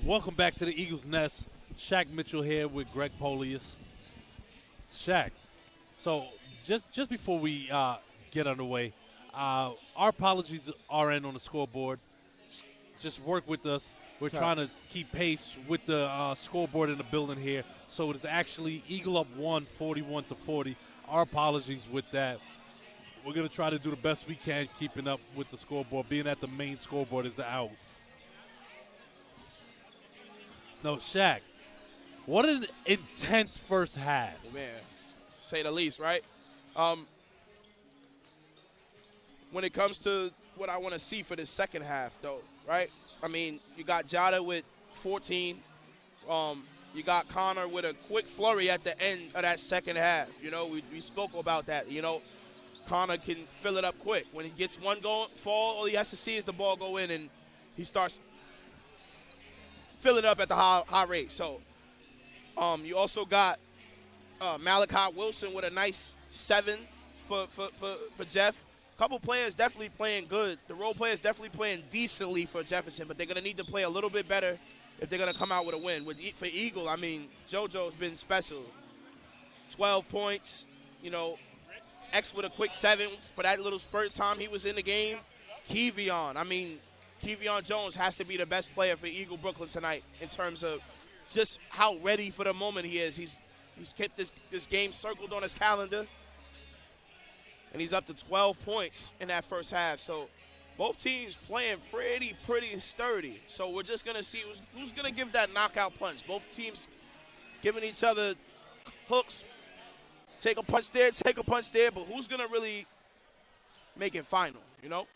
Welcome back to the Eagles Nest. Shaq Mitchell here with Greg Polius. Shaq, so just before we get underway, our apologies are in on the scoreboard. Just work with us. We're trying to keep pace with the scoreboard in the building here. So it is actually Eagle up 41-40. Our apologies with that. We're going to try to do the best we can keeping up with the scoreboard, being that the main scoreboard is out. No, Shaq, what an intense first half. Man, say the least, right? When it comes to what I want to see for this second half, though, right? I mean, you got Jada with 14. You got Connor with a quick flurry at the end of that second half. You know, we spoke about that. You know, Connor can fill it up quick. When he gets one going, all he has to see is the ball go in, and he starts filling up at the high rate. So you also got Malachi Wilson with a nice 7 for Jeff. A couple players definitely playing good. The role players definitely playing decently for Jefferson, but they're going to need to play a little bit better if they're going to come out with a win. For Eagle, I mean, JoJo's been special. 12 points, you know, X with a quick 7 for that little spurt time he was in the game. Kevion, I mean, Kevion Jones has to be the best player for Eagle Brooklyn tonight in terms of just how ready for the moment he is. He's kept this game circled on his calendar, and he's up to 12 points in that first half. So both teams playing pretty sturdy. So we're just going to see who's going to give that knockout punch. Both teams giving each other hooks. Take a punch there, but who's going to really make it final, you know?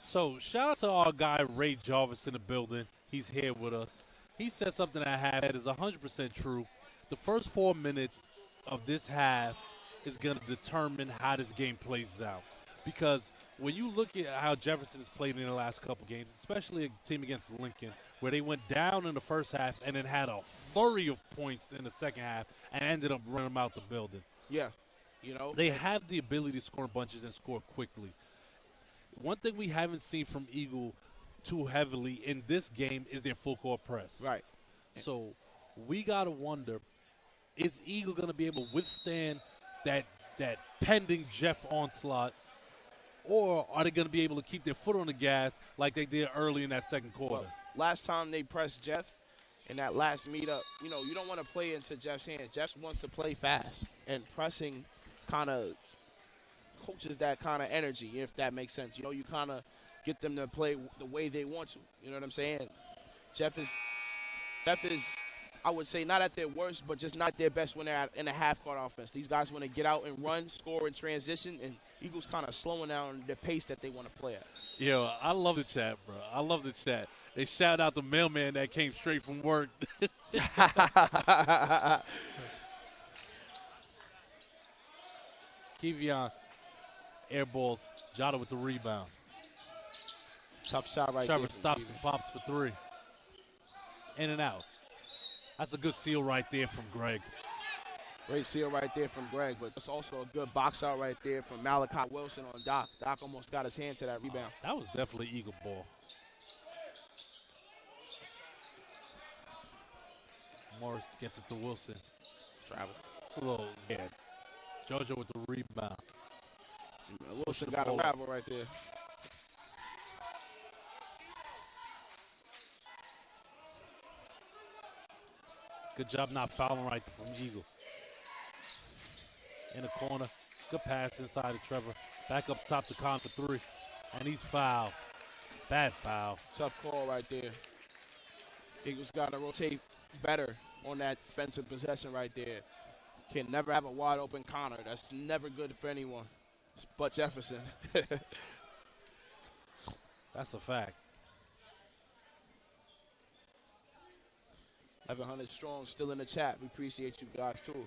So shout out to our guy Ray Jarvis in the building. He's here with us. He said something at half that is 100% true. The first 4 minutes of this half is going to determine how this game plays out. Because when you look at how Jefferson has played in the last couple games, especially a team against Lincoln, where they went down in the first half and then had a flurry of points in the second half and ended up running them out the building. Yeah, you know. They have the ability to score bunches and score quickly. One thing we haven't seen from Eagle too heavily in this game is their full court press. Right. So we got to wonder, is Eagle going to be able to withstand that pending Jeff onslaught, or are they going to be able to keep their foot on the gas like they did early in that second quarter? Well, last time they pressed Jeff in that last meetup, you know, you don't want to play into Jeff's hands. Jeff wants to play fast, and pressing kind of coaches that kind of energy, if that makes sense. You know, you kind of get them to play the way they want to. You know what I'm saying? Jeff is, I would say, not at their worst, but just not their best when they're in a half-court offense. These guys want to get out and run, score, and transition, and Eagles kind of slowing down the pace that they want to play at. Yo, I love the chat, bro. I love the chat. They shout out the mailman that came straight from work. Kevion airballs Jada with the rebound. Tough shot right Trevor there. stops and pops for 3. In and out. That's a good seal right there from Greg. Great seal right there from Greg, but it's also a good box out right there from Malachi Wilson on Doc. Doc almost got his hand to that rebound. That was definitely Eagle ball. Morris gets it to Wilson. Travel. Hello, yeah. JoJo with the rebound. Wilson got a travel right there. Good job not fouling right from Eagle. In the corner. Good pass inside of Trevor. Back up top to Con for 3. And he's fouled. Bad foul. Tough call right there. Eagles got to rotate better on that defensive possession right there. Can never have a wide open Connor. That's never good for anyone but Jefferson. That's a fact. 1100 strong still in the chat. We appreciate you guys too.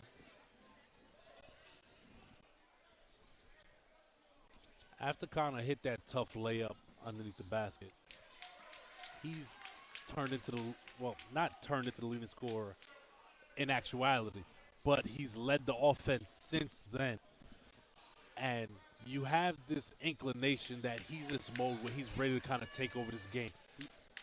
After Connor hit that tough layup underneath the basket, he's turned into the, well, not turned into the leading scorer in actuality, but he's led the offense since then. And you have this inclination that he's in this mode where he's ready to kind of take over this game.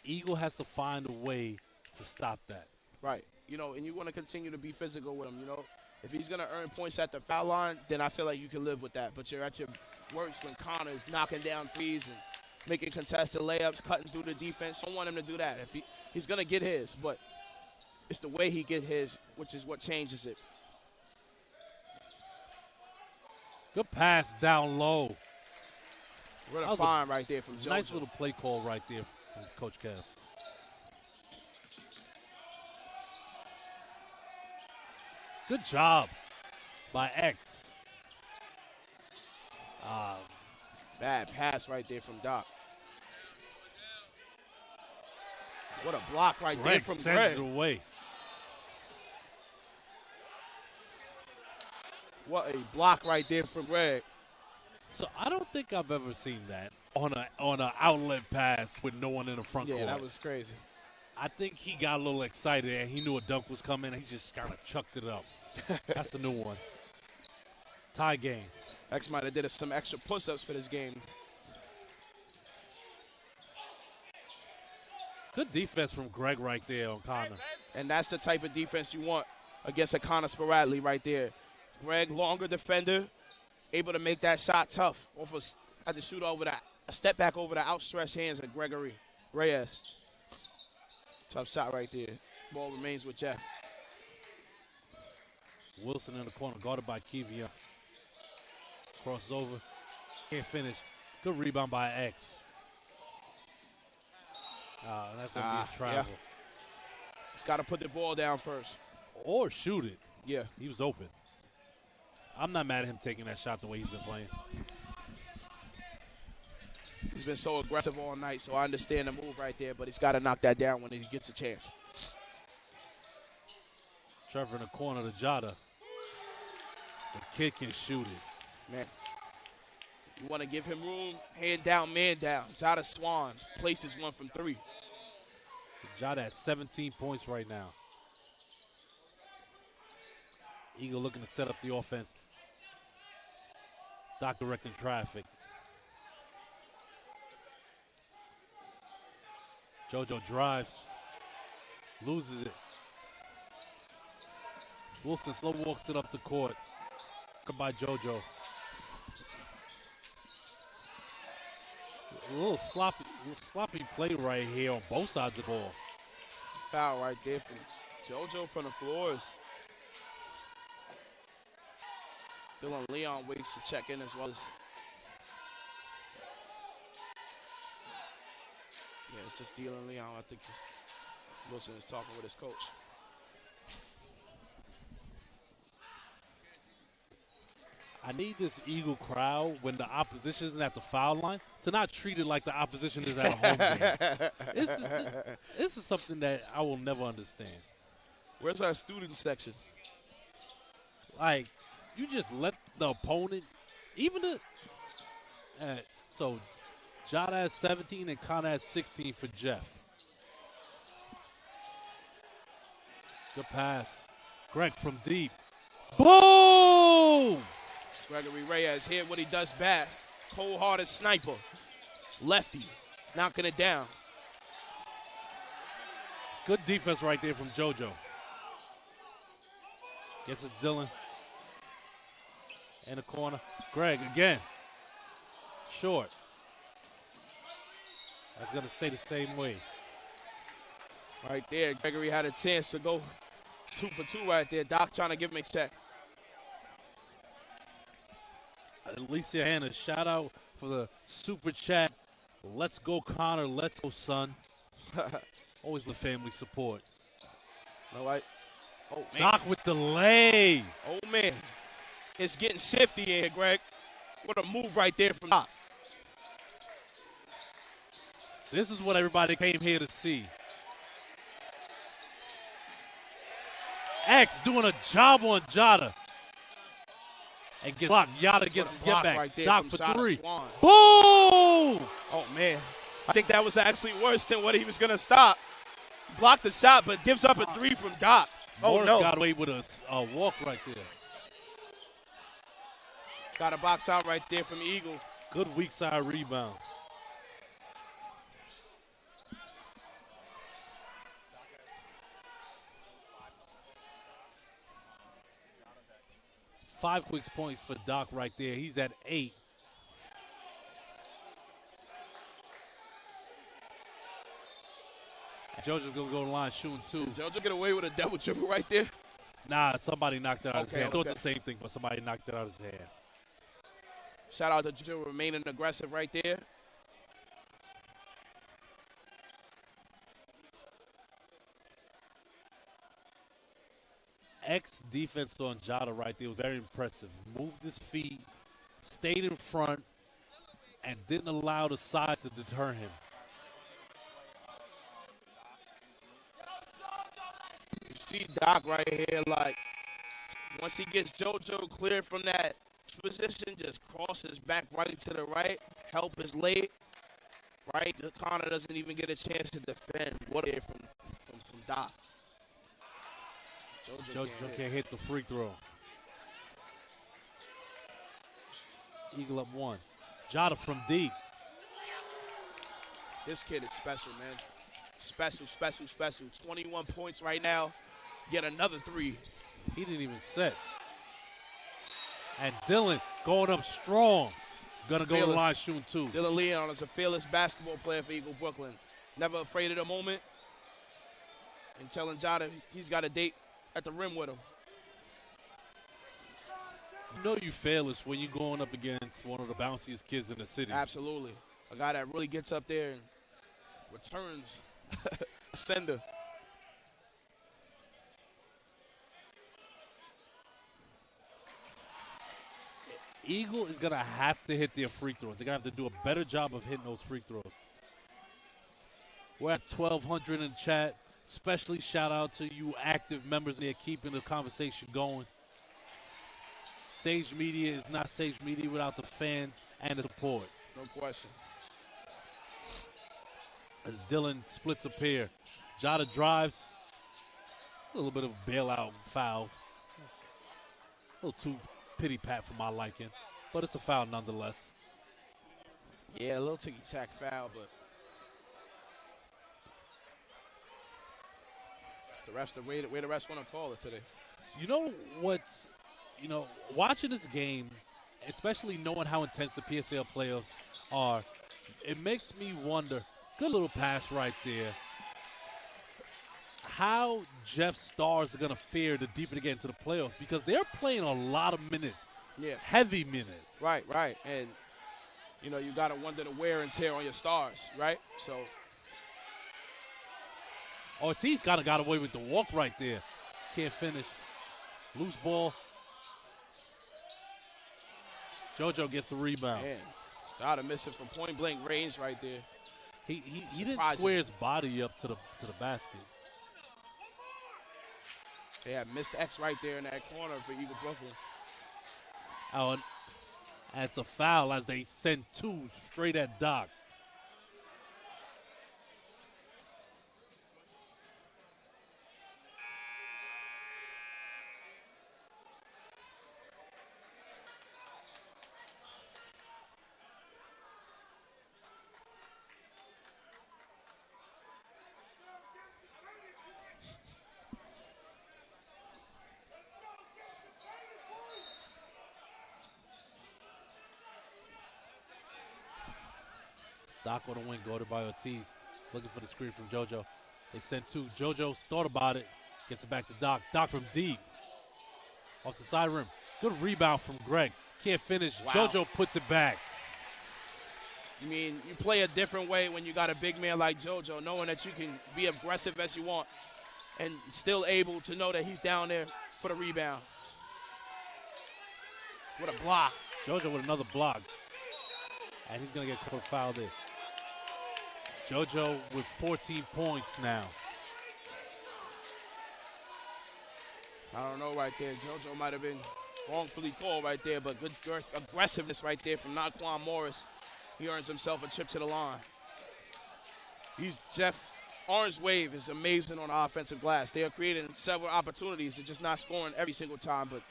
Eagle has to find a way to stop that. Right. You know, and you want to continue to be physical with him, you know. If he's going to earn points at the foul line, then I feel like you can live with that. But you're at your worst when Connor's knocking down threes and making contested layups, cutting through the defense. Don't want him to do that. If he's going to get his, but it's the way he get his, which is what changes it. Good pass down low. What a find right there from JoJo. Nice little play call right there from Coach Kev. Good job by X. Bad pass right there from Doc. What a block right there from Greg. Sends it away. What a block right there from Greg. So I don't think I've ever seen that on an outlet pass with no one in the front court. Yeah, that was crazy. I think he got a little excited and he knew a dunk was coming. He just kind of chucked it up. That's a new one. Tie game. X might have did some extra push-ups for this game. Good defense from Greg right there on Connor. And that's the type of defense you want against a Connor Sparadley right there. Greg, longer defender, able to make that shot tough. Had to shoot over that, a step back over the outstretched hands of Gregory Reyes. Tough shot right there. Ball remains with Jeff. Wilson in the corner, guarded by Kivia. Crosses over. Can't finish. Good rebound by X. That's going to be a travel. Yeah. He's got to put the ball down first. Or shoot it. Yeah. He was open. I'm not mad at him taking that shot the way he's been playing. He's been so aggressive all night, so I understand the move right there, but he's got to knock that down when he gets a chance. Trevor in the corner to Jada. The kid can shoot it. Man, you want to give him room, hand down, man down. Jada Swan places one from three. Jada has 17 points right now. Eagle looking to set up the offense. Doc directing traffic. JoJo drives. Loses it. Wilson slow walks it up the court. Goodbye, JoJo. A little sloppy play right here on both sides of the ball. Foul right there from JoJo from the floors. Dylan Leon waits to check in as well as. Yeah, it's just Dylan Leon. I think Wilson is talking with his coach. I need this Eagle crowd when the opposition isn't at the foul line to not treat it like the opposition is at a home game. This is something that I will never understand. Where's our student section? Like, you just let the opponent, even the, so Jada has 17 and Connor has 16 for Jeff. Good pass. Greg from deep. Boom! Gregory Reyes here, what he does best. Cold-hearted sniper. Lefty, knocking it down. Good defense right there from JoJo. Gets it Dylan. In the corner. Greg again. Short. That's going to stay the same way. Right there, Gregory had a chance to go 2 for 2 right there. Doc trying to give him a check. Alicia Hanna, shout out for the super chat. Let's go, Connor. Let's go, son. Always the family support. All right. Oh, man. Doc with the lay. Oh, man. It's getting sifty here, Greg. What a move right there from Doc. This is what everybody came here to see. X doing a job on Jada. And gets blocked. Yada gets his get back. Right there Doc from for Jada 3. Swan. Boom! Oh, man. I think that was actually worse than what he was going to stop. Blocked the shot, but gives up a 3 from Doc. Oh, Morris no. got away with a walk right there. Got a box out right there from Eagle. Good weak side rebound. 5 quick points for Doc right there. He's at 8. JoJo's going to go to the line shooting 2. Did JoJo get away with a double triple right there? Nah, somebody knocked it out of his hand. I thought Okay. the same thing, but somebody knocked it out of his hand. Shout out to JoJo remaining aggressive right there. Defense on Jada right there was very impressive. Moved his feet, stayed in front, and didn't allow the side to deter him. You see Doc right here, like, once he gets JoJo cleared from that position, just crosses back right to the right. Help is late. Right? Connor doesn't even get a chance to defend. What a from Doc. JoJo can't hit the free throw. Eagle up 1. Jada from deep. This kid is special, man. Special. 21 points right now. Get another 3. He didn't even set. And Dylan going up strong. Gonna go to the line shooting 2. Dylan Leon is a fearless basketball player for Eagle Brooklyn. Never afraid of the moment. And telling Jada he's got a date at the rim with him. You know you fearless when you're going up against one of the bounciest kids in the city. Absolutely. A guy that really gets up there and returns a sender. Eagle is going to have to hit their free throws. They're going to have to do a better job of hitting those free throws. We're at 1,200 in chat. Especially shout out to you active members there keeping the conversation going. Sage Media is not Sage Media without the fans and the support. No question. As Dylan splits a pair. Jada drives. A little bit of a bailout foul. A little too pity-pat for my liking. But it's a foul nonetheless. Yeah, a little ticky-tack foul, but the refs, the way the refs want to call it today. You know what's, watching this game, especially knowing how intense the PSAL playoffs are, it makes me wonder, good little pass right there, how Jeff's stars are going to fare the deeper they get into the playoffs because they're playing a lot of minutes, heavy minutes. Right. And, you got to wonder the wear and tear on your stars, right? So Ortiz kind of got away with the walk right there. Can't finish. Loose ball. JoJo gets the rebound. Man, Jada missing from point-blank range right there. He didn't square his body up to the basket. They have missed X right there in that corner for Eagle Brooklyn. Oh, and it's a foul as they send 2 straight at Doc. Doc on the wing, guarded by Ortiz. Looking for the screen from JoJo. They send 2. JoJo's thought about it. Gets it back to Doc. Doc from deep. Off the side rim. Good rebound from Greg. Can't finish. Wow. JoJo puts it back. You mean you play a different way when you got a big man like JoJo, knowing that you can be aggressive as you want and still able to know that he's down there for the rebound. What a block. JoJo with another block. And he's going to get caught for a foul there. JoJo with 14 points now. I don't know right there. JoJo might have been wrongfully called right there, but good aggressiveness right there from Naquan Morris. He earns himself a trip to the line. Orange Wave is amazing on the offensive glass. They are creating several opportunities. They're just not scoring every single time, but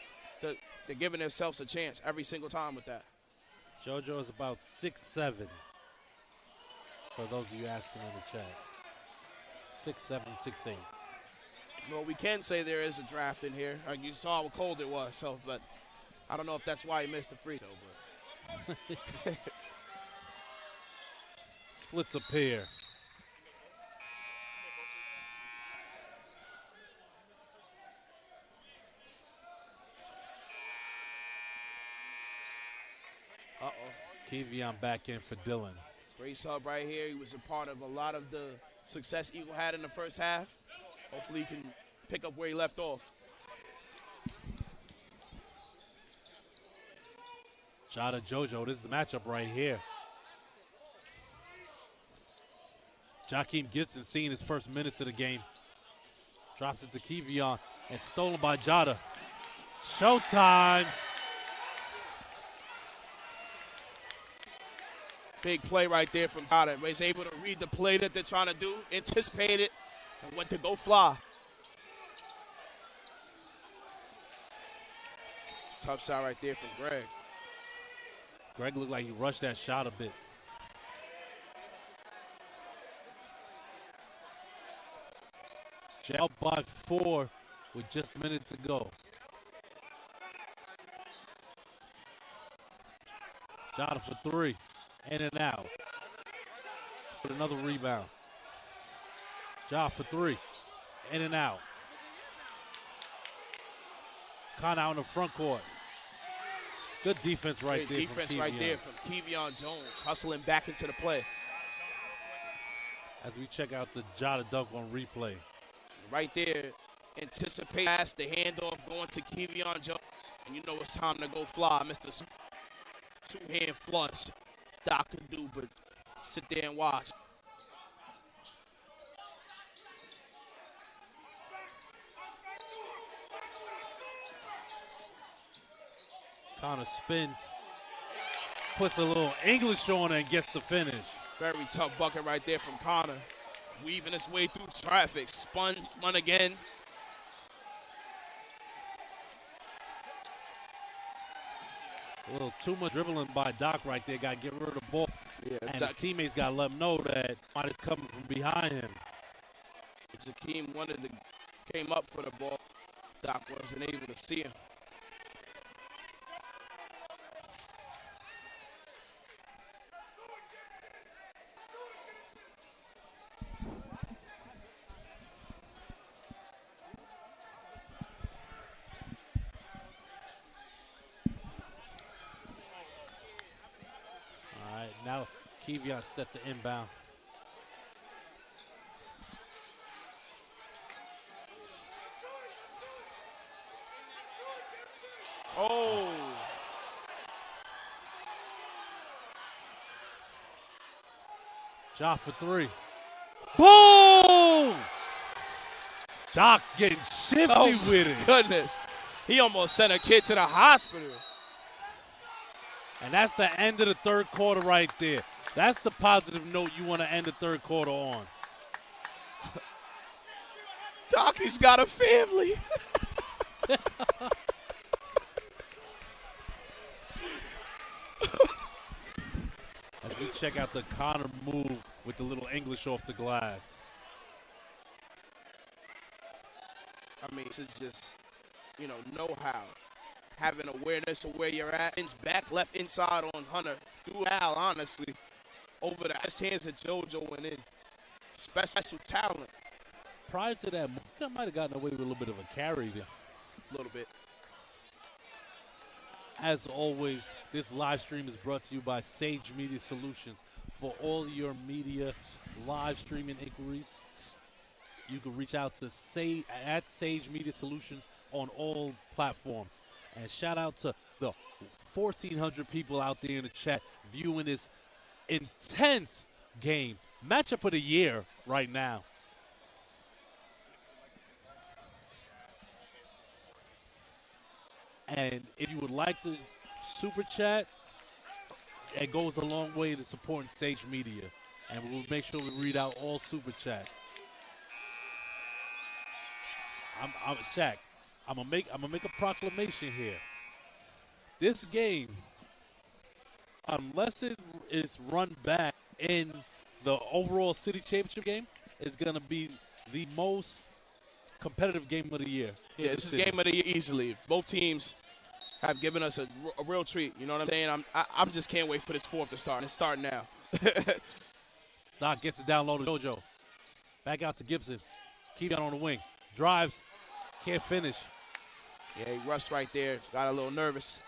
they're giving themselves a chance every single time with that. JoJo is about 6'7", for those of you asking in the chat. 6'7", 6'8". Well, we can say there is a draft in here. You saw how cold it was, but I don't know if that's why he missed the free throw, but. Splits a pair. Uh-oh. Kevion back in for Dillon. Great sub right here. He was a part of a lot of the success Eagle had in the first half. Hopefully he can pick up where he left off. Jada JoJo, this is the matchup right here. Jakeem Gibson seeing his first minutes of the game. Drops it to Kevion and stolen by Jada. Showtime. Big play right there from Jada. He's able to read the play that they're trying to do, anticipate it, and went to go fly. Tough shot right there from Greg. Greg looked like he rushed that shot a bit. Jail by 4 with just a minute to go. Jada for 3. In and out. With another rebound. Ja for 3. In and out. Connor out in the front court. Good defense right there. Defense right there from Kevion Jones, hustling back into the play. As we check out the Jada dunk on replay. Right there, anticipate pass, the handoff going to Kevion Jones. And you know it's time to go fly. Mr. Two-hand flush. Doc can do, but sit there and watch. Connor spins, puts a little English on it and gets the finish. Very tough bucket right there from Connor. Weaving his way through traffic, spun again. A little too much dribbling by Doc right there. Got to get rid of the ball. Yeah, and his teammates got to let him know that somebody's coming from behind him. Jakeem came up for the ball. Doc wasn't able to see him. Now Kevion set the inbound. Oh. Ja for 3. Boom! Doc getting shifty with it. Goodness. He almost sent a kid to the hospital. And that's the end of the third quarter right there. That's the positive note you want to end the third quarter on. Docky's got a family. As we check out the Connor move with the little English off the glass. I mean, this is just, know-how. Having awareness of where you're at. Back left inside on Hunter. Do Al, honestly. Over the hands of JoJo went in. Special talent. Prior to that, I might have gotten away with a little bit of a carry there. A little bit. As always, this live stream is brought to you by Sage Media Solutions. For all your media live streaming inquiries, you can reach out to at Sage Media Solutions on all platforms. And shout out to the 1,400 people out there in the chat viewing this intense game. Matchup of the year right now. And if you would like to super chat, it goes a long way to supporting Sage Media. And we'll make sure we read out all super chats. I'm Shaq. I'm gonna make a proclamation here. This game, unless it is run back in the overall city championship game, is gonna be the most competitive game of the year. Yeah, this is game of the year easily. Both teams have given us a real treat. You know what I'm saying? I'm just can't wait for this fourth to start. And it's starting now. Doc gets it down low to JoJo. Back out to Gibson. Keep it on the wing. Drives. Can't finish. Yeah, he rushed right there. Got a little nervous.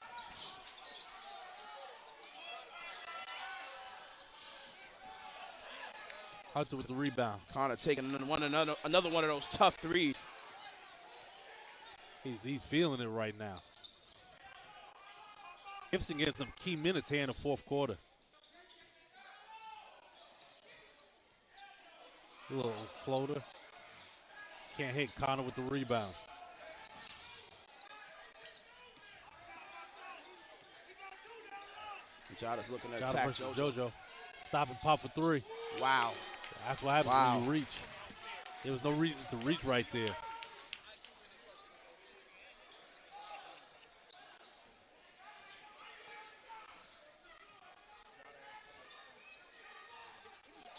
Hunter with the rebound. Connor taking another one of those tough threes. He's feeling it right now. Gibson gets some key minutes here in the fourth quarter. A little floater. Can't hit. Connor with the rebound. Jada's looking to Jada attack versus JoJo. JoJo. Stop and pop for three. Wow. That's what happens when you reach. There was no reason to reach right there.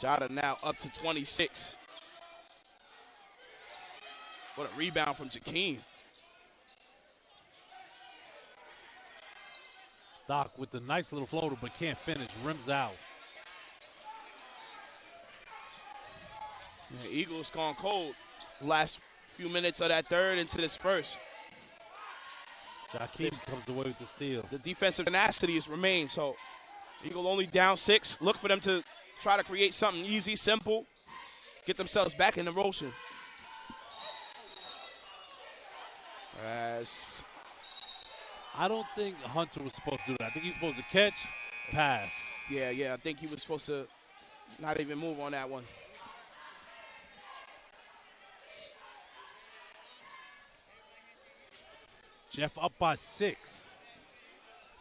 Jada now up to 26. What a rebound from Jakeem. Doc with the nice little floater, but can't finish. Rims out. Yeah, Eagles gone cold. Last few minutes of that third into this first. Jakeem comes away with the steal. The defensive tenacity has remained, so Eagle only down 6. Look for them to try to create something easy, simple, get themselves back in the motion. I don't think Hunter was supposed to do that. I think he was supposed to catch, pass. Yeah, I think he was supposed to not even move on that one. Jeff up by 6.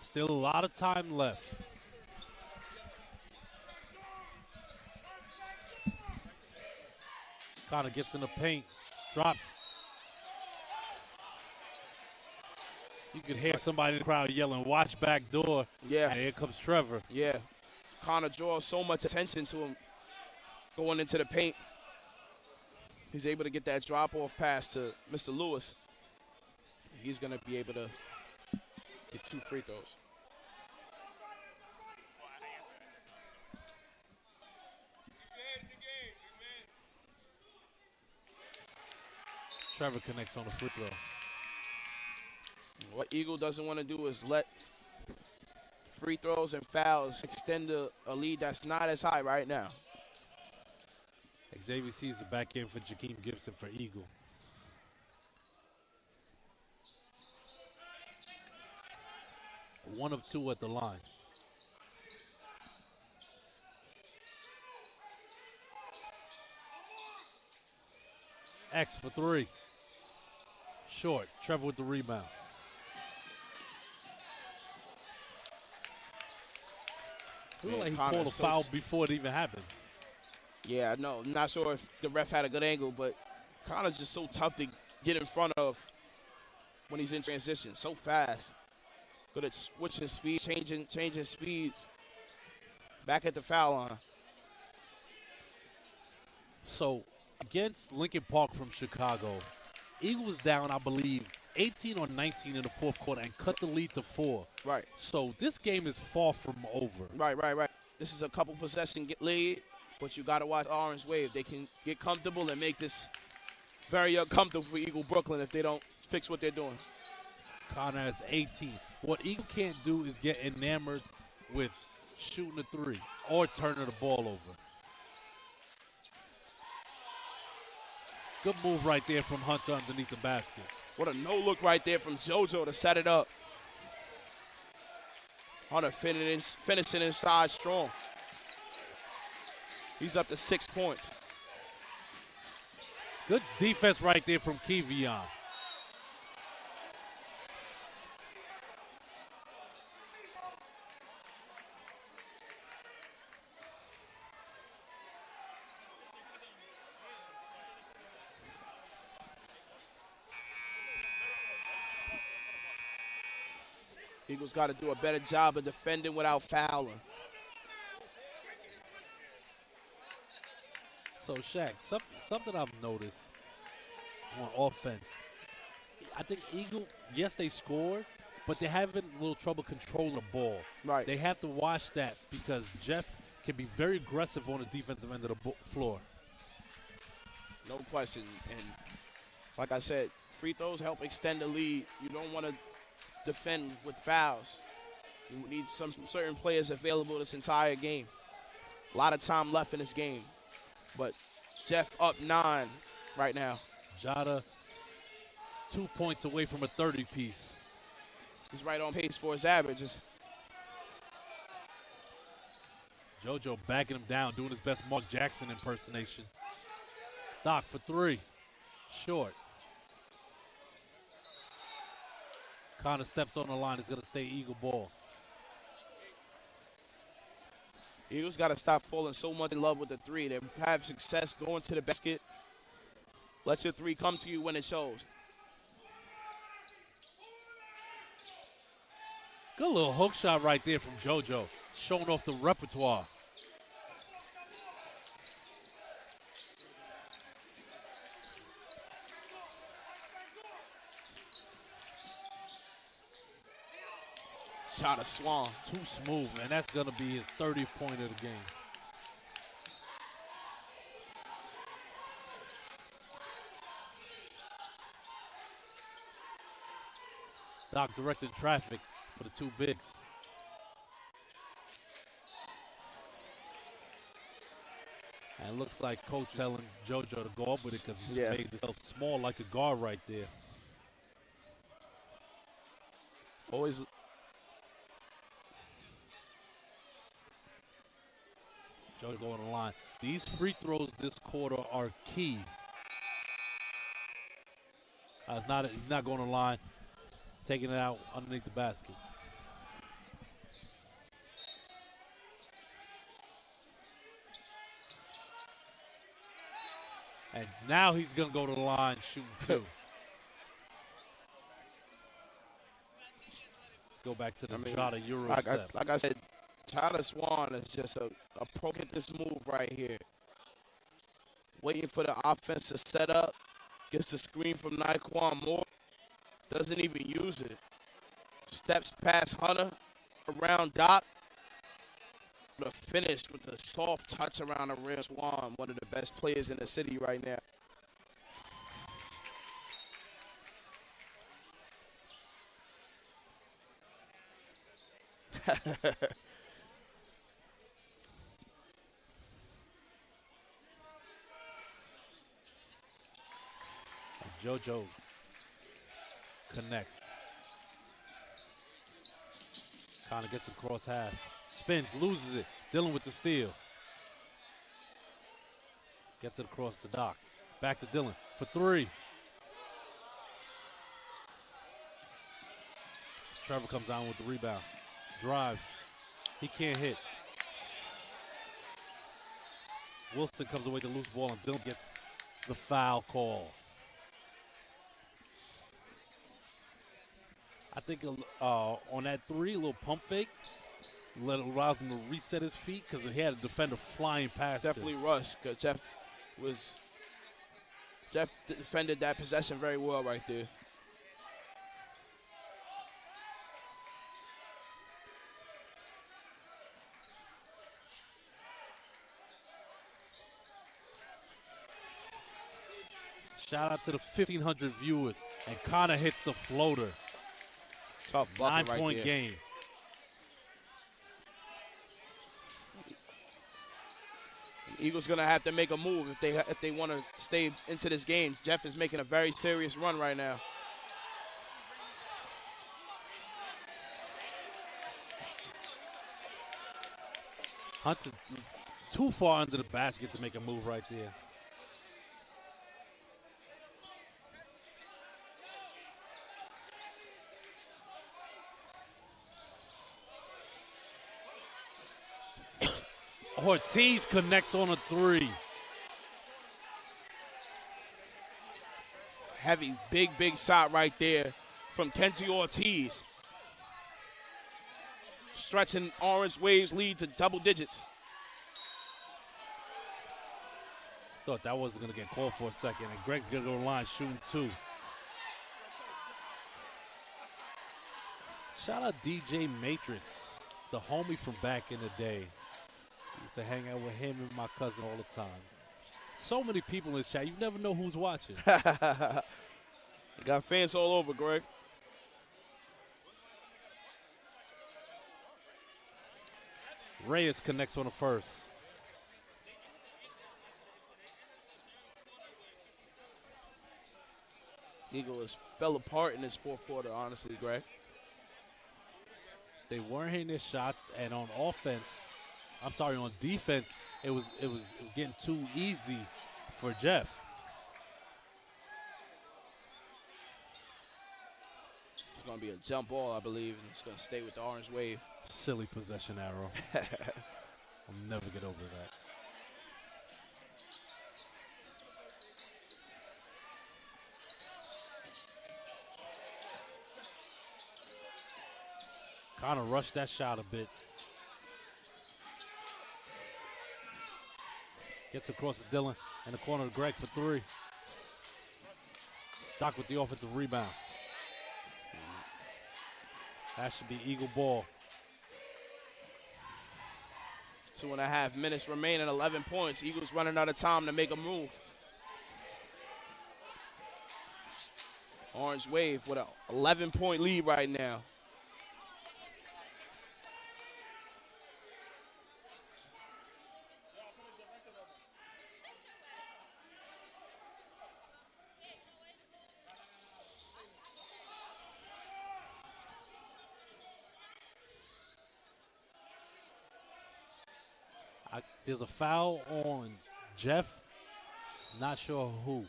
Still a lot of time left. Connor gets in the paint, drops. You could hear somebody in the crowd yelling, "Watch back door." Yeah. And here comes Trevor. Yeah. Connor draws so much attention to him going into the paint. He's able to get that drop-off pass to Mr. Lewis. He's going to be able to get 2 free throws. Trevor connects on the free throw. What Eagle doesn't want to do is let free throws and fouls extend a lead that's not as high right now. Xavier sees the back end for Jakeem Gibson for Eagle. One of 2 at the line. X for 3. Short. Trevor with the rebound. It looked like he called a foul before it even happened. Yeah, no, I'm not sure if the ref had a good angle, but Connor's just so tough to get in front of when he's in transition. So fast. Good at switching speeds, changing speeds. Back at the foul line. So, against Lincoln Park from Chicago, Eagle was down, I believe, 18 or 19 in the fourth quarter and cut the lead to 4. Right. So, this game is far from over. Right. This is a couple possession lead, but you got to watch Orange Wave. They can get comfortable and make this very uncomfortable for Eagle Brooklyn if they don't fix what they're doing. Connor has 18. What Eagle can't do is get enamored with shooting a 3 or turning the ball over. Good move right there from Hunter underneath the basket. What a no-look right there from JoJo to set it up. Hunter finishing inside strong. He's up to 6 points. Good defense right there from Kevion. Eagles got to do a better job of defending without fouling. So, Shaq, something I've noticed on offense, I think Eagle, yes, they scored, but they're having a little trouble controlling the ball. Right. They have to watch that because Jeff can be very aggressive on the defensive end of the floor. No question. And like I said, free throws help extend the lead. You don't want to defend with fouls. You need some certain players available this entire game. A lot of time left in this game. But Jeff up 9 right now. Jada 2 points away from a 30-piece. He's right on pace for his averages. JoJo backing him down, doing his best Mark Jackson impersonation. Doc for 3. Short. Connor steps on the line. It's going to stay Eagle ball. Eagles got to stop falling so much in love with the 3. They have success going to the basket. Let your 3 come to you when it shows. Good little hook shot right there from JoJo, showing off the repertoire. Shot a Swan. Too smooth, and that's going to be his 30th point of the game. Doc directing traffic for the 2 bigs. And it looks like Coach telling JoJo to go up with it because he's made himself small like a guard right there. Always. JoJo going on the line. These free throws this quarter are key. He's not going on the line. Taking it out underneath the basket. And now he's going to go to the line shooting 2. Let's go back to the Jada Euro step. Like I said, Jada Swan is just a pro at this move right here. Waiting for the offense to set up. Gets the screen from Naquan Moore. Doesn't even use it. Steps past Hunter, around Doc. The finish with the soft touch around the rim. Swan, one of the best players in the city right now. JoJo connects. Connor gets it across half. Spins, loses it. Dillon with the steal. Gets it across the Doc. Back to Dillon for 3. Trevor comes down with the rebound. Drives. He can't hit. Wilson comes away with the loose ball, and Dillon gets the foul call. I think on that 3, a little pump fake, allows him to reset his feet because he had a defender flying past Definitely rushed because Jeff defended that possession very well right there. Shout out to the 1,500 viewers. And Connor hits the floater. Tough bucket right there. 9-point game. Eagles going to have to make a move if they want to stay into this game. Jeff is making a very serious run right now. Hunter too far under the basket to make a move right there. Ortiz connects on a 3. Heavy, big shot right there from Kenzie Ortiz. Stretching Orange Waves lead to double digits. Thought that wasn't going to get called for a second, and Greg's going to go to the line shooting 2. Shout out DJ Matrix, the homie from back in the day. Used to hang out with him and my cousin all the time. So many people in this chat. You never know who's watching. You got fans all over, Greg. Reyes connects on the first. Eagles fell apart in this fourth quarter, honestly, Greg. They weren't hitting their shots, and on defense, it was getting too easy for Jeff. It's going to be a jump ball, I believe, and it's going to stay with the orange wave. Silly possession arrow. I'll never get over that. Kind of rushed that shot a bit. Gets across to Dylan in the corner to Greg for three. Doc with the offensive rebound. That should be Eagle ball. 2.5 minutes remaining, 11 points. Eagles running out of time to make a move. Orange wave with an 11-point lead right now. There's a foul on Jeff. Not sure who.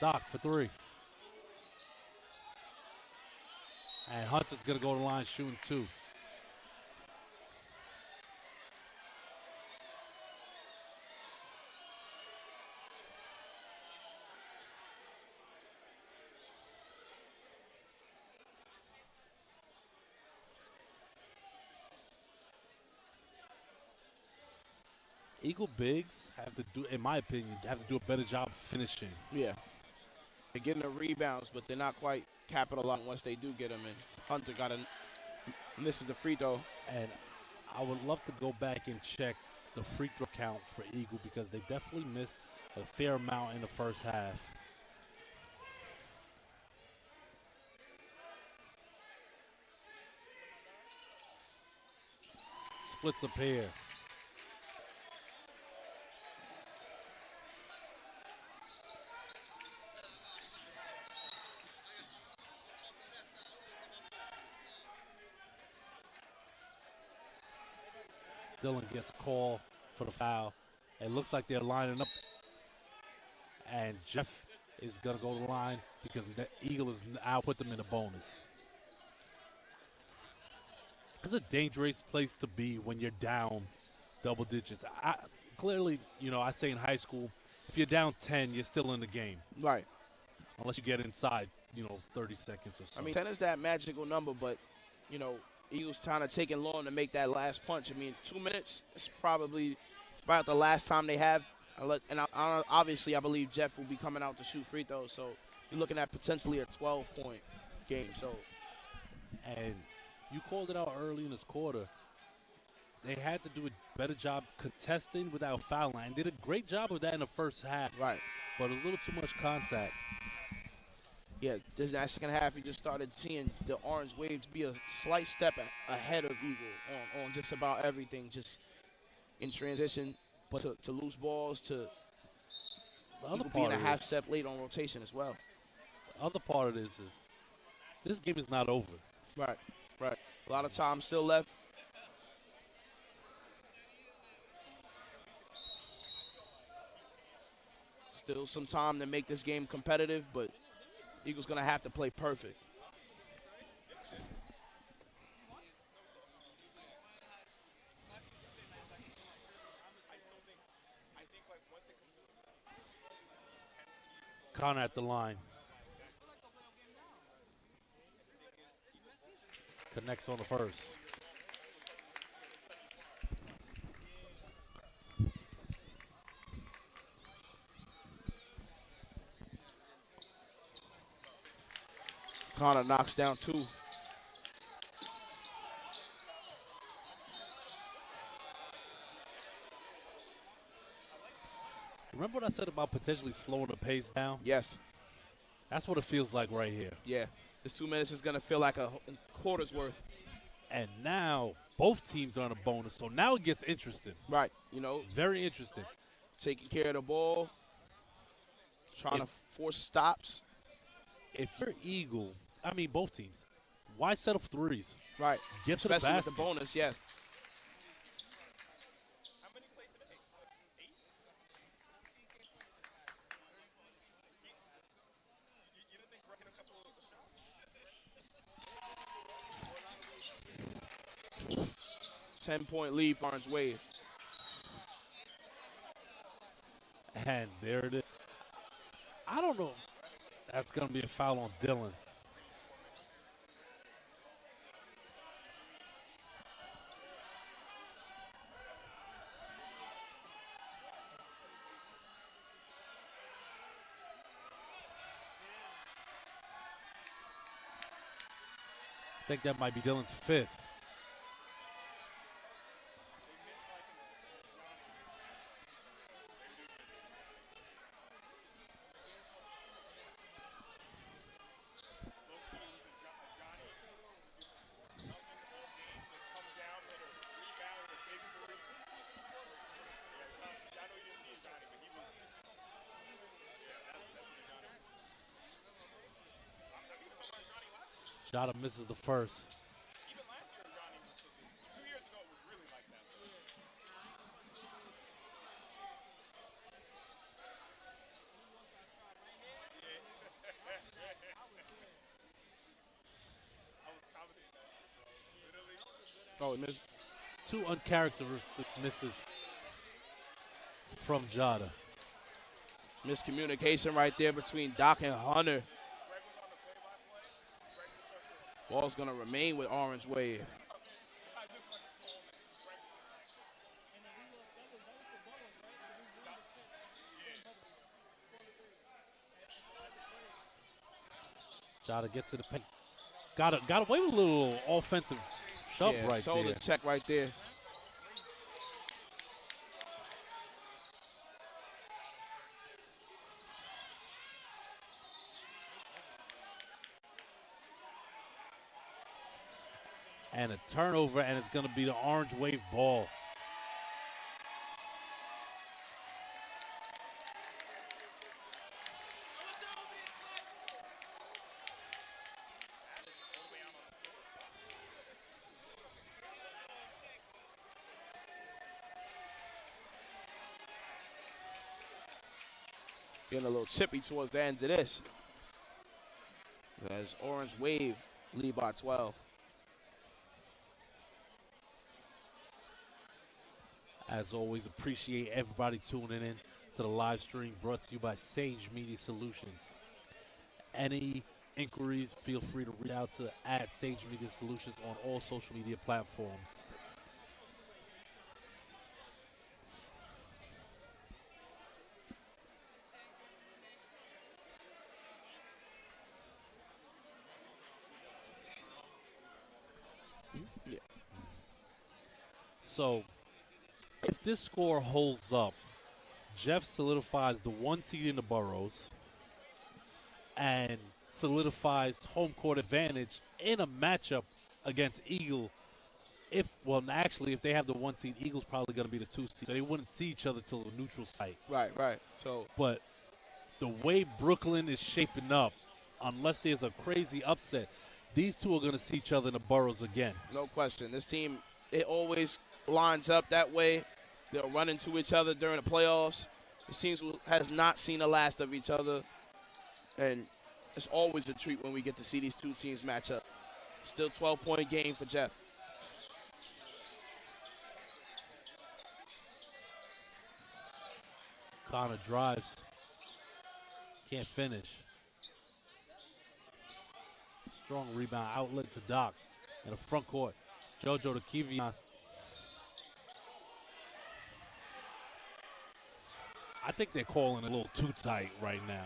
Doc for three. And Hunter's going to go to the line shooting two. Eagle bigs have to do, in my opinion, have to do a better job finishing. Yeah. They're getting the rebounds, but they're not quite capitalizing once they do get them in. Hunter got a misses the free throw. And I would love to go back and check the free throw count for Eagle because they definitely missed a fair amount in the first half. Splits a pair. Dylan gets a call for the foul. It looks like they're lining up. And Jeff is going to go to the line because the Eagle is now put them in a bonus. It's a dangerous place to be when you're down double digits. Clearly, I say in high school, if you're down 10, you're still in the game. Right. Unless you get inside, 30 seconds or so. 10 is that magical number, but, Eagles kind of taking long to make that last punch. 2 minutes is probably about the last time they have. And obviously, I believe Jeff will be coming out to shoot free throws. So you're looking at potentially a 12-point game. And you called it out early in this quarter. They had to do a better job contesting without fouling. And did a great job of that in the first half. Right. But a little too much contact. Yeah, that second half, you just started seeing the Orange Waves be a slight step ahead of Eagle on just about everything, just in transition to loose balls, to Eagle being a half step late on rotation as well. The other part of this is this game is not over. Right. A lot of time still left. Still some time to make this game competitive, but Eagles going to have to play perfect. Connor at the line. Connects on the first. Connor knocks down 2. Remember what I said about potentially slowing the pace down? Yes. That's what it feels like right here. Yeah. This 2 minutes is going to feel like a quarter's worth. And now both teams are on a bonus, so now it gets interesting. Right. You know. Very interesting. Taking care of the ball. Trying to force stops. If you're Eagle, I mean both teams, why settle for threes? Right. Get to the basket. Especially with the bonus, yes. How many played today? 8? You didn't think breaking a couple of shots? 10-point lead for Orange Wave. And there it is. I don't know. That's going to be a foul on Dylan. I think that might be Dylan's 5th. Jada misses the first. Even last year, Johnny took it. 2 years ago, it was really like that. I was commenting that. Literally. Oh, it missed. 2 uncharacteristic misses from Jada. Miscommunication right there between Doc and Hunter. Ball's going to remain with Orange Wave. Jada gets to the paint. Got away with a little offensive shove right there. Shoulder check right there. And a turnover, and it's going to be the Orange Wave ball. Getting a little chippy towards the end of this. As Orange Wave lead by 12. As always, appreciate everybody tuning in to the live stream brought to you by Sage Media Solutions. Any inquiries, feel free to reach out to @Sage Media Solutions on all social media platforms. Yeah. So, if this score holds up, Jeff solidifies the 1 seed in the boroughs and solidifies home court advantage in a matchup against Eagle. If they have the 1 seed, Eagle's probably going to be the 2 seed, so they wouldn't see each other till the neutral site. Right. So, but the way Brooklyn is shaping up, unless there's a crazy upset, these two are going to see each other in the boroughs again. No question. This team, it always lines up that way. They'll run into each other during the playoffs. This team has not seen the last of each other. And it's always a treat when we get to see these two teams match up. Still 12-point game for Jeff. Connor drives. Can't finish. Strong rebound outlet to Doc in the front court. JoJo to Kivion. I think they're calling it a little too tight right now.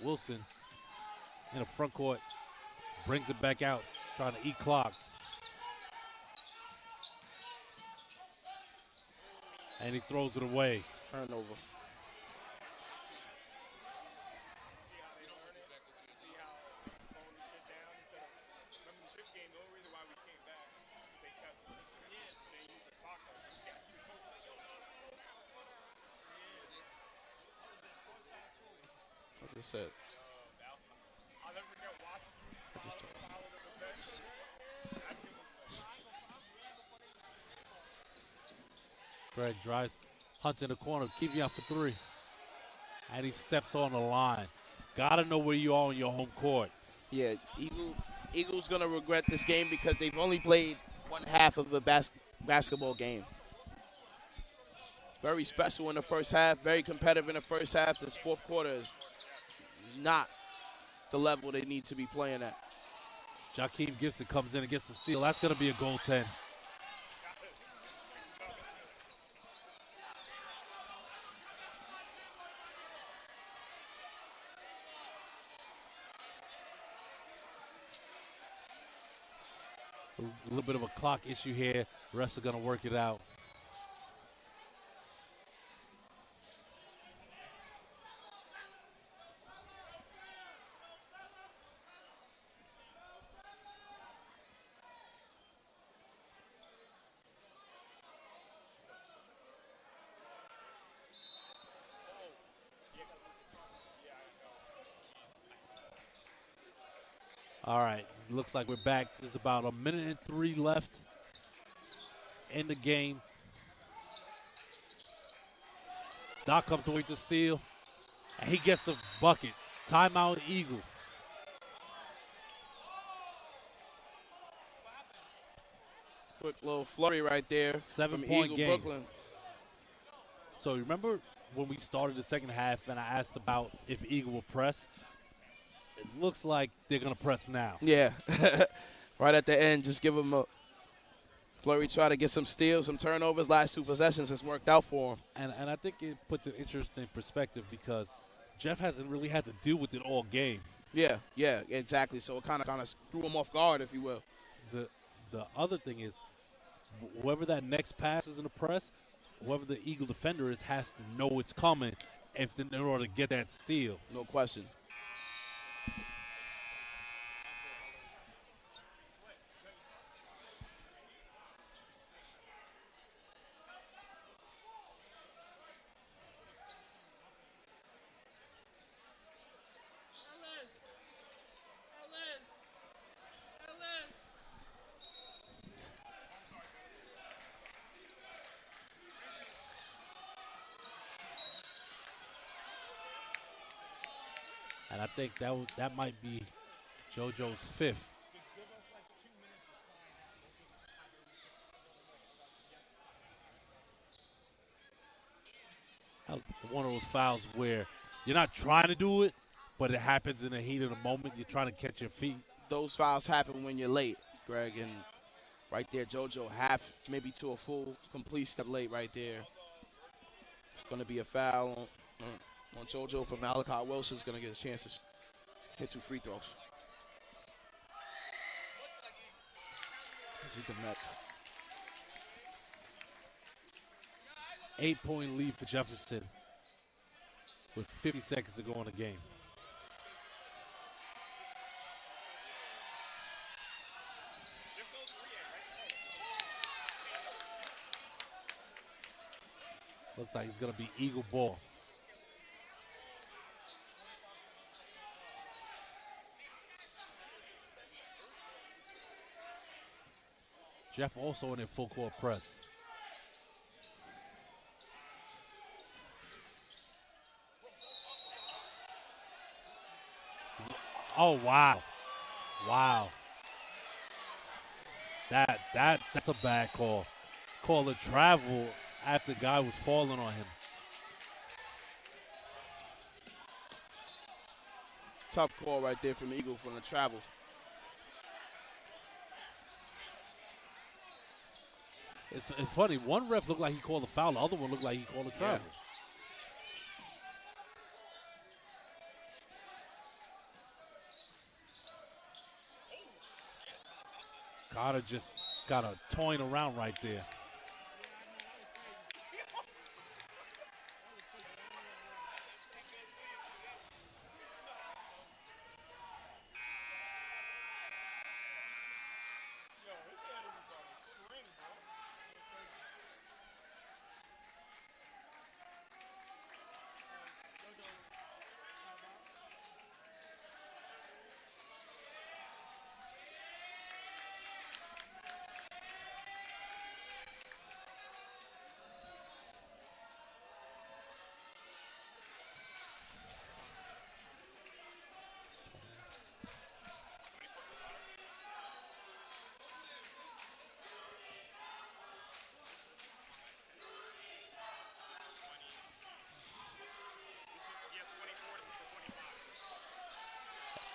Wilson in the front court brings it back out, trying to eat clock. And he throws it away. Turnover. Like I said. Greg drives, Hunt in the corner, keep you out for three. And he steps on the line. Got to know where you are on your home court. Yeah, Eagles going to regret this game because they've only played one half of a basketball game. Very special in the first half, very competitive in the first half. This fourth quarter is not the level they need to be playing at. Jakeem Gibson comes in and gets the steal. That's going to be a goaltend. A little bit of a clock issue here. Refs are going to work it out. All right, looks like we're back. There's about 1:03 left in the game. Doc comes away to steal, and he gets the bucket. Timeout, Eagle. Quick little flurry right there. 7-point game. Brooklyn. So remember when we started the second half and I asked about if Eagle will press? It looks like they're going to press now. Yeah. Right at the end, just give them a flurry, try to get some steals, some turnovers. Last two possessions has worked out for him. And I think it puts an interesting perspective because Jeff hasn't really had to deal with it all game. Yeah, exactly. So it kind of threw him off guard, if you will. The other thing is, whoever that next pass is in the press, whoever the Eagle defender is has to know it's coming in order to get that steal. No question. And I think that might be JoJo's fifth. One of those fouls where you're not trying to do it, but it happens in the heat of the moment. You're trying to catch your feet. Those fouls happen when you're late, Greg. And right there, JoJo half, maybe to a full, complete step late right there. It's going to be a foul on JoJo for Malachi Wilson's going to get a chance to hit 2 free throws. He comes next. 8-point lead for Jefferson with 50 seconds to go in the game. Looks like he's going to be Eagle ball. Jeff also in a full court press. Oh, wow. Wow. That's a bad call. Call it travel after the guy was falling on him. Tough call right there from Eagle from the travel. It's funny. One ref looked like he called a foul. The other one looked like he called a travel. Carter just got a toying around right there.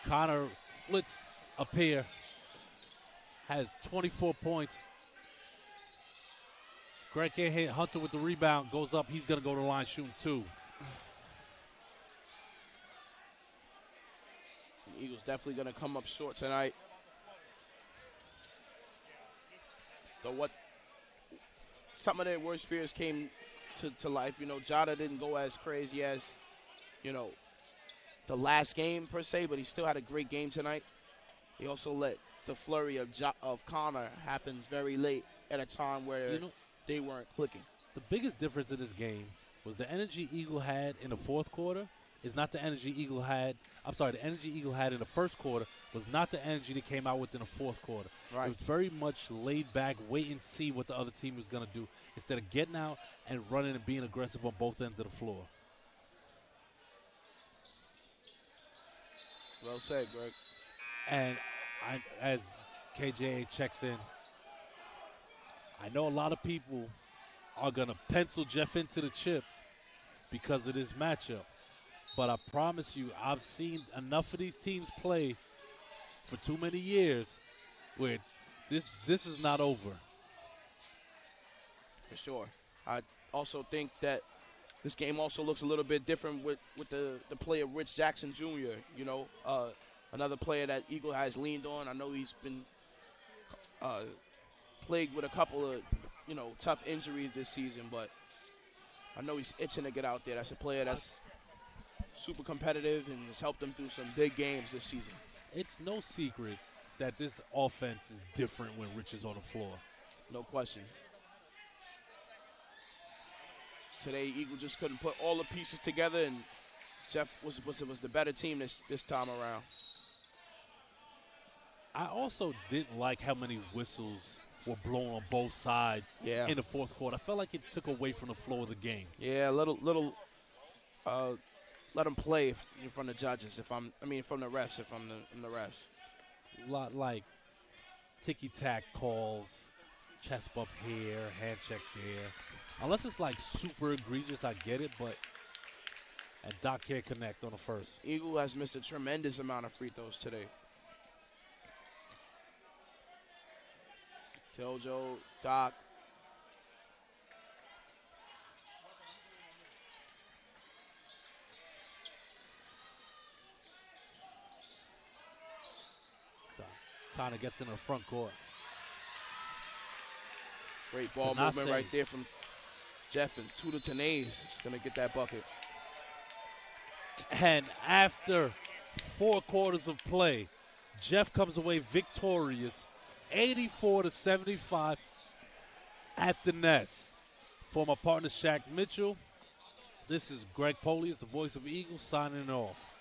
Connor splits a pair, has 24 points. Greg can't hit Hunter with the rebound, goes up. He's going to go to the line shooting 2. The Eagles definitely going to come up short tonight. Though what some of their worst fears came to life. You know, Jada didn't go as crazy as, you know, the last game per se, but he still had a great game tonight. He also let the flurry of Connor happen very late at a time where they weren't clicking. The biggest difference in this game was the energy Eagle had in the fourth quarter is not the energy Eagle had. I'm sorry, the energy Eagle had in the first quarter was not the energy that came out with in the fourth quarter. Right. It was very much laid back, wait and see what the other team was going to do instead of getting out and running and being aggressive on both ends of the floor. Well said, Greg. And as KJ checks in, I know a lot of people are going to pencil Jeff into the chip because of this matchup. But I promise you, I've seen enough of these teams play for too many years where this is not over. For sure. I also think that this game also looks a little bit different with the play of Rich Jackson Jr., you know, another player that Eagle has leaned on. I know he's been plagued with a couple of, you know, tough injuries this season, but I know he's itching to get out there. That's a player that's super competitive and has helped them through some big games this season. It's no secret that this offense is different when Rich is on the floor. No question. Today, Eagle just couldn't put all the pieces together, and Jeff was the better team this time around. I also didn't like how many whistles were blown on both sides in the fourth quarter. I felt like it took away from the flow of the game. Yeah, let them play from the judges. From the refs. If I'm the refs. A lot like ticky-tack calls, chest bump here, hand check there. Unless it's like super egregious, I get it, but and Doc can't connect on the first. Eagle has missed a tremendous amount of free throws today. Jojo, Doc. Connor gets in the front court. Great ball movement right there from Jeff, and Tuda Tanez is going to get that bucket. And after 4 quarters of play, Jeff comes away victorious, 84-75 at the Nest. For my partner Shaq Mitchell, this is Greg Polius, the voice of Eagles, signing off.